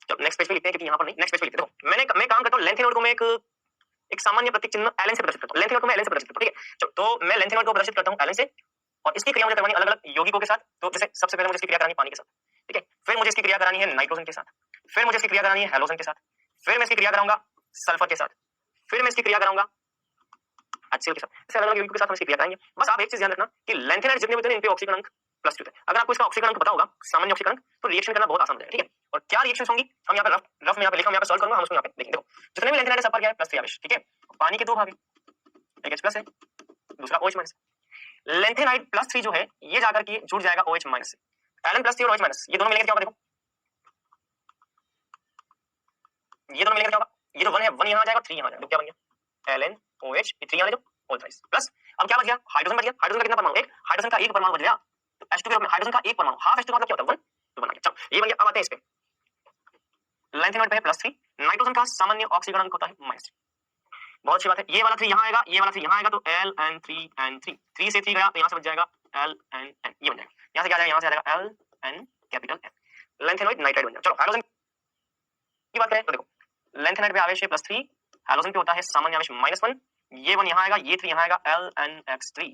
चलो नेक्स्ट पेज पे लिखते हैं, क्योंकि यहाँ पर नहीं, नेक्स्ट पेज पे लिखते हैं। देखो मैं काम करता हूँ लैंथेनाइड को मैं एक सामान्य प्रतीक चिन्ह एलन से प्रदर्शित करता हूँ। लैंथेनाइड को मैं एलन से प्रदर्शित करता हूँ, ठीक है। चलो तो मैं लैंथेनाइड को प्रदर्शित करता हूँ एलन से, और इसकी क्रिया मुझे करवानी अलग अलग यौगिकों के साथ। तो जैसे सबसे पहले मुझे इसकी क्रिया करानी पानी के साथ, ठीक है। फिर मुझे इसकी क्रिया करानी है नाइट्रोजन के साथ, फिर मुझे इसकी क्रिया करानी है हेलोजन के साथ, फिर मैं इसकी क्रिया कराऊंगा सल्फर के साथ, फिर मैं इसकी क्रिया कराऊंगा HCl के साथ। ऐसे अलग अलग यौगिकों के साथ हम इसकी क्रिया कराएंगे। बस आप एक चीज ध्यान रखना कि लैंथेनाइड जितने भी होते हैं इन पे ऑक्सीकरण अंक +2 है। अगर आपको इसका ऑक्सीकरण अंक पता होगा, सामान्य ऑक्सीकरण अंक, तो रिएक्शन करना बहुत आसान हो जाएगा, ठीक है। और क्या रिएक्शंस होंगी हम यहाँ पे रफ में यहाँ पे लिखा, हम यहाँ पे सॉल्व करूंगा, हम उसको यहाँ पे देखेंगे। देखो जितने भी लैंथेनाइड सब पर क्या है? +3 आवेश, ठीक है। पानी के दो भाग है, एक H+ है, दूसरा OH-। लैंथेनाइड +3 जो है ये जाकर के जुड़ जाएगा OH- से। एलन +3 और OH- ये दोनों मिलेंगे क्या होगा? देखो ये दोनों मिलेंगे क्या होगा? ये जो 1 है 1 यहाँ आ जाएगा, 3 यहाँ आ जाएगा, तो क्या बन गया? Ln OH, ये 3 यहाँ ले जाओ, और प्लस अब क्या बच गया? हाइड्रोजन बच गया। हाइड्रोजन का कितना परमाणु? एक। हाइड्रोजन का एक परमाणु बच गया, तो H2 के रूप में हाइड्रोजन का एक परमाणु, हाफ H2 मतलब क्या होता है? 1, तो बना गया। चलो ये बन गया। अब आते हैं इस पे, लैंथेनाइड पे है +3, नाइट्रोजन का सामान्य ऑक्सीकरण अंक होता है -3। बहुत अच्छी बात है। ये वाला 3 यहाँ आएगा, ये वाला 3 यहाँ आएगा, तो Ln3n3, 3 से 3 गया तो यहाँ से बच जाएगा Lnn, ये बन जाएगा। यहाँ से क्या आ जाएगा? यहाँ से आ जाएगा Ln capital N, lanthanide nitride बन जाएगा। चलो हेलोजन की बात करें तो देखो लैंथेनाइड पे आवेश है +3, हेलोजन पे होता है सामान्य आवेश -1, ये 1 यहाँ आएगा, ये 3 यहाँ आएगा, Lnx3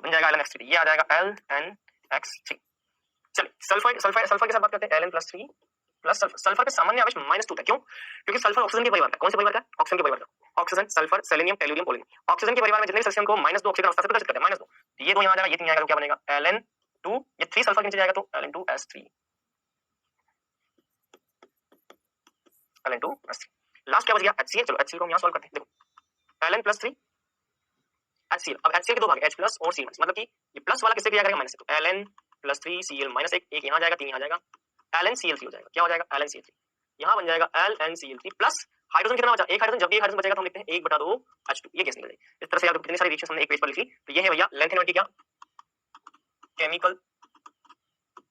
बन जाएगा, Lnx3 ये आ जाएगा Lnx3। चलिए सल्फर के साथ बात करते हैं। Ln+3 प्लस सल्फर पे सामान्य आवेश -2 था। क्यों? क्योंकि सल्फर ऑक्सीजन के परिवार का, कौन से परिवार का? ऑक्सीजन के परिवार का। Oxygen, sulphur, selenium, tellurium, polonium, oxygen के परिवार में जितने भी सदस्य को -2 ऑक्सीजन अवस्था से प्रदर्शित करते हैं, -2, तो ये 2 यहाँ आ जाएगा, ये 3 यहाँ आएगा, तो क्या बनेगा? Ln2, ये 3 सल्फर के नीचे जाएगा, तो Ln2s3, Ln2s3। लास्ट क्या बच गया? HCl। चलो HCl को हम यहाँ सॉल्व करते हैं। देखो Ln+3 HCl, अब HCl के दो भाग, H+ और Cl-, मतलब कि ये प्लस वाला किससे क्रिया करेगा? माइनस से, तो Ln+3 Cl -1, एक यहाँ जाएगा, 3 यहाँ जाएगा, LnCl3 हो जाएगा। क्या हो जाएगा? LnCl3, यहाँ बन जाएगा LnCl3 प्लस हाइड्रोजन कितना बचा? एक हाइड्रोजन। जब एक हाइड्रोजन बचेगा तो हम लिखते हैं 1/2 H2, ये गैस निकल जाएगी। इस तरह से आपको कितनी सारी रिएक्शंस हमने एक पेज पर लिखी। तो ये है भैया लैंथेनाइड की क्या केमिकल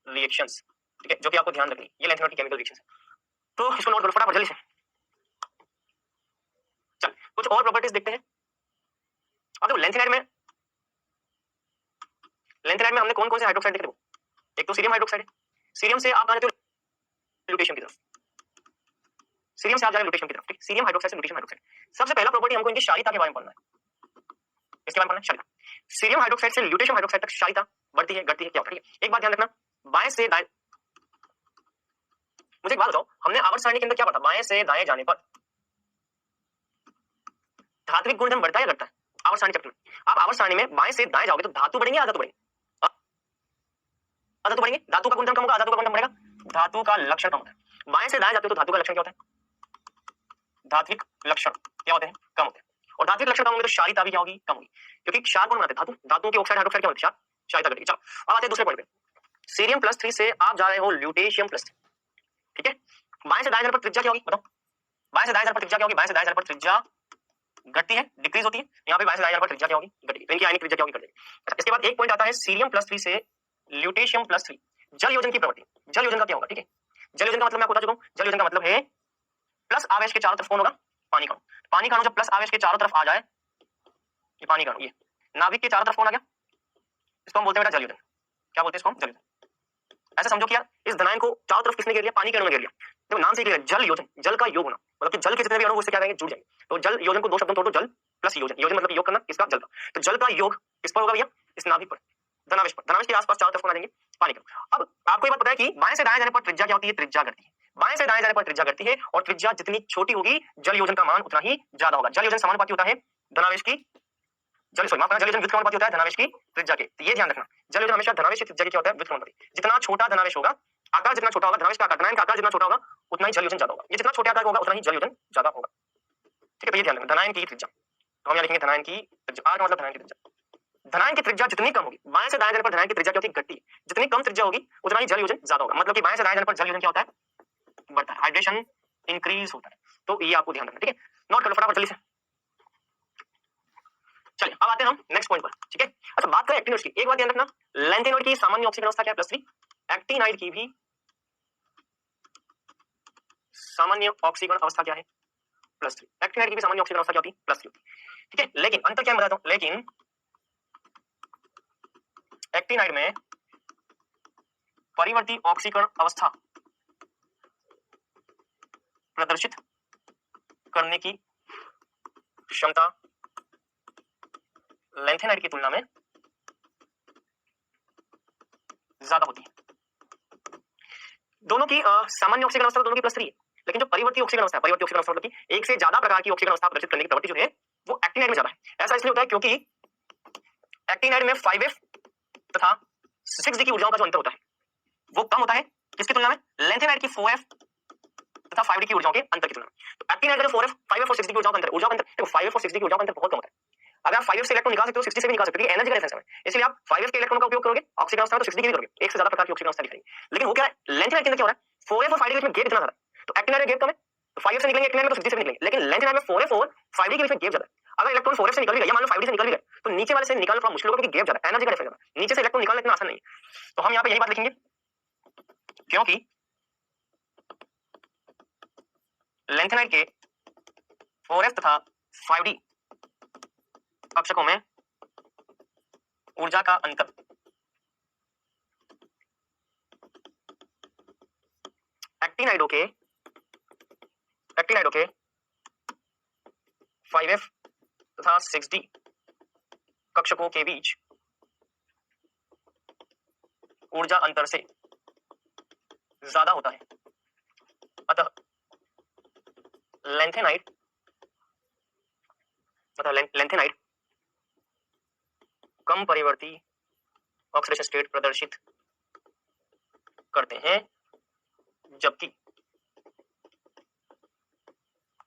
रिएक्शंस, ठीक है, जो कि आपको ध्यान रखनी, ये लैंथेनाइड की केमिकल रिएक्शंस है। तो इसको नोट करो फटाफट जल्दी से। चल कुछ और प्रॉपर्टीज देखते हैं। अब देखो लैंथेनाइड में हमने कौन कौन से हाइड्रोक्साइड देखे? देखो एक तो सीरियम हाइड्रोक्साइड है। सीरियम से आप आ जाते हो ल्यूटेशियम की तरफ, सीरियम से आप जाएंगे ल्यूटेशियम की तरफ, ठीक। सीरियम हाइड्रोक्साइड से ल्यूटेशियम हाइड्रोक्साइड। सबसे पहला प्रॉपर्टी हमको इनकी क्षारीयता के बारे में पढ़ना है। इसके बारे में पढ़ना है क्षारीयता। सीरियम हाइड्रोक्साइड से ल्यूटेशियम हाइड्रोक्साइड तक क्षारीयता बढ़ती है घटती है, क्या होता है? एक बात ध्यान रखना, बाएं से दाएं, मुझे एक बात बताओ, हमने आवर्त सारणी के अंदर क्या पढ़ा? बाएं से दाएं जाने पर धात्विक गुणधर्म बढ़ता है या घटता है? आवर्त सारणी चक्र में आप आवर्त सारणी में बाएं से दाएं जाओगे तो धातु बढ़ेंगे, आधातु बढ़ेंगे? आधातु बढ़ेंगे। धातु का गुणधर्म कम होगा, आधातु का गुणधर्म बढ़ेगा। धातु का लक्षण कम होता है। बाएं से दाएं जाते हो तो धातु का लक्षण क्या होता है? धात्विक लक्षण क्या होते हैं? कम होते हैं। और धात्विक लक्षण कम होंगे तो क्षारीयता भी क्या होगी? कम होगी, क्योंकि क्षार कौन बनाते हैं? धातु। धातुओं की ऑक्साइड हाइड्रोक्साइड क्या होती है? क्षारीयता घटेगी। चलो अब आते हैं दूसरे पॉइंट पे। सीरियम +3 से आप जा रहे हो ल्यूटेशियम +3, ठीक है। बाएं से दाएं जाने पर त्रिज्या क्या होगी? बताओ। बाएं से दाएं जाने पर त्रिज्या क्या होगी? बाएं से दाएं जाने पर त्रिज्या घटती है, डिक्रीज होती है। यहाँ पे बाएं से दाएं जाने पर त्रिज्या क्या होगी? घटेगी। तो इनकी आयनिक त्रिज्या क्या होगी? घटेगी। अच्छा इसके बाद एक पॉइंट आता है सीरियम +3 से ल्यूटेशियम +3 जल योजन की प्रवृत्ति। जल योजन का क्या होगा? ठीक है, जल योजन का मतलब मैं आपको बता चुका हूं। जल योजन का मतलब है प्लस आवेश के चारों तरफ कौन होगा? पानी का अणु। पानी का अणु जब प्लस आवेश के चारों तरफ आ जाए, ये पानी का अणु, ये नाभिक के चारों तरफ कौन आ गया? इसको हम बोलते हैं बेटा जल योजन। क्या बोलते हैं इसको हम? जल योजन। ऐसे समझो कि यार इस धनायन को चारों तरफ किसने घेर लिया? पानी के अणु ने घेर लिया। तो नाम से ही जल योजन, जल का योग होना, मतलब कि जल के जितने भी अणु उससे क्या करेंगे? जुड़ जाएंगे। तो जल योजन को दो शब्दों में तोड़ दो, जल प्लस योजन। योजन मतलब योग करना, किसका? जल का। तो जल का योग किस पर होगा भैया? इस नाभिक पर, धनावेश पर। धनावेश के आसपास चारों तरफ कौन आ जाएंगे? पानी का। अब आपको ये बात पता है कि बाएं से दाएं जाने पर त्रिज्या क्या होती है? त्रिज्या घटती है। बाएं से दाएं जाने पर त्रिज्या घटती है, और त्रिज्या जितनी छोटी होगी जल योजन का मान उतना ही ज्यादा होगा। जल योजन समानुपाती होता है धनावेश की माफ करना, जल योजन विद्युत समानुपाती होता है धनावेश की त्रिज्या के। तो ये ध्यान रखना, जल योजन हमेशा धनावेश की त्रिज्या के क्या होता है, विद्युत समानुपाती। जितना छोटा धनावेश होगा, आकार जितना छोटा होगा, धनावेश का आकार, धनायन का आकार जितना छोटा होगा उतना ही जल योजन ज्यादा होगा। ये जितना छोटे आकार का होगा उतना ही जल योजन ज्यादा होगा। ठीक है, तो ये ध्यान रखना, धनायन की त्रिज्या, तो हम यहाँ लिखेंगे धनायन की त्रिज्या। आर का मतलब धनायन की त्रिज्या। धनायन की त्रिज्या जितनी कम होगी, बाएं से दाएं जाने पर धनायन की त्रिज्या क्या होती है, घटती है। जितनी कम त्रिज्या होगी उतना ही जल योजन ज्यादा होगा। मतलब कि बाएं से दाएं जाने पर जल योजन क्या होता है, बढ़ता है, हाइड्रेशन इंक्रीज होता है। तो ये आपको ध्यान रखना, ठीक है, नोट कर लो फटाफट जल्दी से। चलिए अब आते हैं हम नेक्स्ट पॉइंट पर, ठीक है। अच्छा, बात करें एक्टिनोइड्स की, एक बात ध्यान रखना, लैंथेनॉइड की सामान्य ऑक्सीजन अवस्था क्या है, +3। एक्टिनाइड की भी सामान्य ऑक्सीजन अवस्था क्या है, +3। एक्टिनाइड की भी सामान्य ऑक्सीजन अवस्था क्या होती है, +3 होती है। ठीक है, लेकिन अंतर क्या मैं बताता हूं, लेकिन एक्टिनाइड में परिवर्ती ऑक्सीकरण अवस्था प्रदर्शित करने की क्षमता लैंथेनाइड की तुलना में ज्यादा होती है। दोनों की सामान्य ऑक्सीकरण अवस्था दोनों की +3 है, लेकिन जो परिवर्ती ऑक्सीकरण अवस्था है, परिवर्ती ऑक्सीकरण अवस्था मतलब कि एक से ज्यादा प्रकार की ऑक्सीकरण अवस्था प्रदर्शित करने की प्रवृत्ति जो है वो एक्टिनाइड में ज्यादा है। ऐसा इसलिए होता है क्योंकि एक्टिनाइड में 5f तथा 6d की ऊर्जाओं का जो अंतर होता है वो कम होता है, किसकी तुलना में, लैंथेनाइड की 4f तथा 5d की ऊर्जाओं के अंतर की तुलना में। तो एक्टिनाइड का 4f 5f और 6d की ऊर्जाओं का अंतर देखो, 5f और 6d की ऊर्जाओं का अंतर बहुत कम होता है। अगर आप 5f से इलेक्ट्रॉन निकाल सकते हो 60 से भी निकाल सकते हो, एनर्जी का रेफरेंस है, इसलिए आप 5f के इलेक्ट्रॉन का उपयोग करोगे ऑक्सीजन अवस्था में, तो 60 की भी करोगे, एक से ज्यादा प्रकार की ऑक्सीजन अवस्था दिखाई। लेकिन वो क्या है, लैंथेनाइड के अंदर क्या हो रहा है, 4f और 5d के बीच में गैप इतना ज्यादा है, तो एक्टिनाइड में गैप कम है, तो 5f से निकलेंगे एक्टिनाइड में, तो 60 से भी निकलेंगे। लेकिन लैंथेनाइड में 4f और 5d के बीच में गैप ज्यादा है। अगर इलेक्ट्रॉन 4f से निकल भी गया, मान लो 5d से निकल भी गया, तो नीचे वाले से निकालना थोड़ा मुश्किल होगा क्योंकि गैप ज्यादा है, एनर्जी का रेफरेंस है, नीचे से इलेक्ट्रॉन निकालना इतना आसान नहीं है। तो हम यहाँ पे यही बात लिखेंगे, क्योंकि लैंथेनाइड के 4f तथा 5d कक्षकों में ऊर्जा का अंतर एक्टिनाइडों के 5f तथा 6d कक्षकों के बीच ऊर्जा अंतर से ज्यादा होता है। अतः लैंथेनाइड कम परिवर्ती ऑक्सीडेशन स्टेट प्रदर्शित करते हैं, जबकि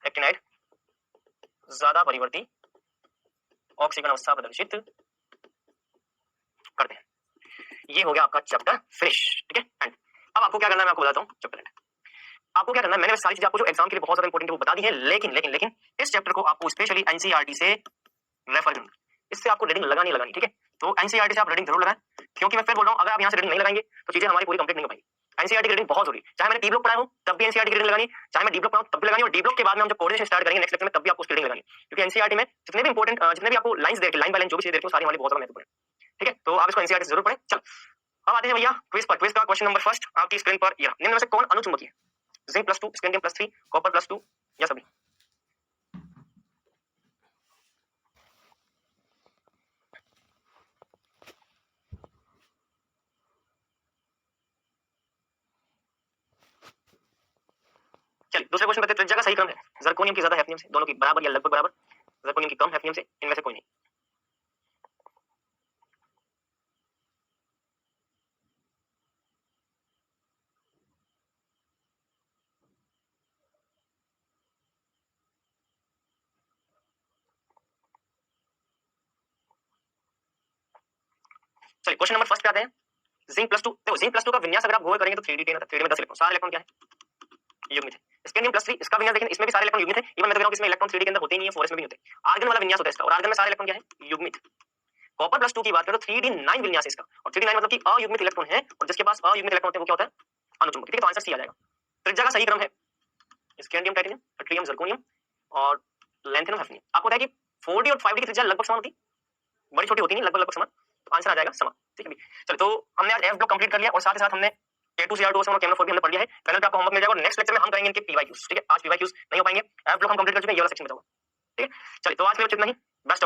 एक्टिनाइड ज्यादा परिवर्ती ऑक्सीजन अवस्था प्रदर्शित करते हैं। ये हो गया आपका चैप्टर फिनिश, ठीक है। एंड अब आपको क्या करना है मैं आपको बताता हूँ चैप्टर एंड। आपको क्या करना है, मैंने सारी चीजें आपको जो एग्जाम के लिए बहुत ज्यादा इंपॉर्टेंट है वो बता दी है, लेकिन इस चैप्टर को आपको स्पेशली एनसीईआरटी से रेफर करना, इससे आपको रीडिंग लगानी, ठीक है। तो एनसीईआरटी से आप रीडिंग जरूर लगाएं, क्योंकि मैं फिर बोल रहा हूँ अगर आप यहाँ से रीडिंग नहीं लगाएंगे तो चीजें हमारी पूरी कंप्लीट नहीं हो पाएगी। एनसीईआरटी की रीडिंग बहुत जरूरी, चाहे मैंने टी ब्लॉक पढ़ाया हो तब भी एनसीईआरटी की रीडिंग लगानी, चाहे मैं डी ब्लॉक पढ़ाऊं तब भी लगानी, और डी ब्लॉक के बाद में हम जब कोऑर्डिनेशन स्टार्ट करेंगे नेक्स्ट लेक्चर में तब भी आपको रीडिंग लगानी, क्योंकि एनसीईआरटी में जितने भी इंपॉर्टेंट जितने भी आपको लाइंस देखते लाइन बाय लाइन जो भी चीजें देखते हो सारी हमारी बहुत ज्यादा महत्वपूर्ण है, ठीक है। तो आप इसको एनसीईआरटी जरूर पढ़ें। चल अब आते हैं भैया क्विज पर। क्विज का क्वेश्चन नंबर फर्स्ट आपकी स्क्रीन पर, यह निम्न में से कौन अनुचुंबकीय है, जिंक +2, स्कैंडियम +3, कॉपर +2 या सभी। चलिए दूसरे क्वेश्चन बताते हैं, त्रिज्या का सही क्रम है, जर्कोनियम की ज्यादा हैफनियम से, दोनों की बराबर या लगभग बराबर, जर्कोनियम की कम हैफनियम से, इनमें से कोई नहीं। चलिए क्वेश्चन नंबर फर्स्ट पे आते हैं, जिंक +2। देखो जिंक +2 का विन्यास अगर आप गौर करेंगे तो 3d10 आता है, 3d में 10 इलेक्ट्रॉन, सारे इलेक्ट्रॉन क्या है, युग्मित है। स्कैंडियम +3 इसका विन्यास देखें, इसमें भी सारे इलेक्ट्रॉन युग्मित है, इवन मैं तो कह रहा हूं कि इसमें इलेक्ट्रॉन 3d के अंदर होते ही नहीं है, 4s में भी होते हैं। आर्गन वाला विन्यास होता है इसका, और आर्गन में सारे इलेक्ट्रॉन क्या है, युग्मित। कॉपर +2 की बात करें तो 3d9 विन्यास है इसका, और 3d9 मतलब कि अयुग्मित इलेक्ट्रॉन है, और जिसके पास अयुग्मित इलेक्ट्रॉन होते हैं वो क्या होता है, अनुचुंबकीय। ठीक है, तो आंसर सी आ जाएगा। त्रिज्या का सही क्रम है स्कैंडियम, टाइटेनियम, ट्रिटियम, जर्कोनियम और लैंथेनम, हैफनियम। आपको पता है कि 4d और 5d की त्रिज्या लगभग समान होती, बड़ी छोटी होती नहीं, लगभग समान, तो आंसर आ जाएगा समान। ठीक है, चलो तो हमने आज एफ ब्लॉक कंप्लीट कर लिया, और साथ ही साथ हमने A2 से R2 और कैमरा 4 भी हमने पढ़ लिया है। पैनल पे आपको होमवर्क मिल जाएगा, और नेक्स्ट लेक्चर में हम करेंगे इनके पीवाईक्यूज। ठीक है, आज पीवाईक्यूज नहीं हो पाएंगे, एफ ब्लॉक हम कंप्लीट कर चुके हैं, ये वाला सेक्शन बचा हुआ। ठीक है, चलिए तो आज के लिए इतना ही।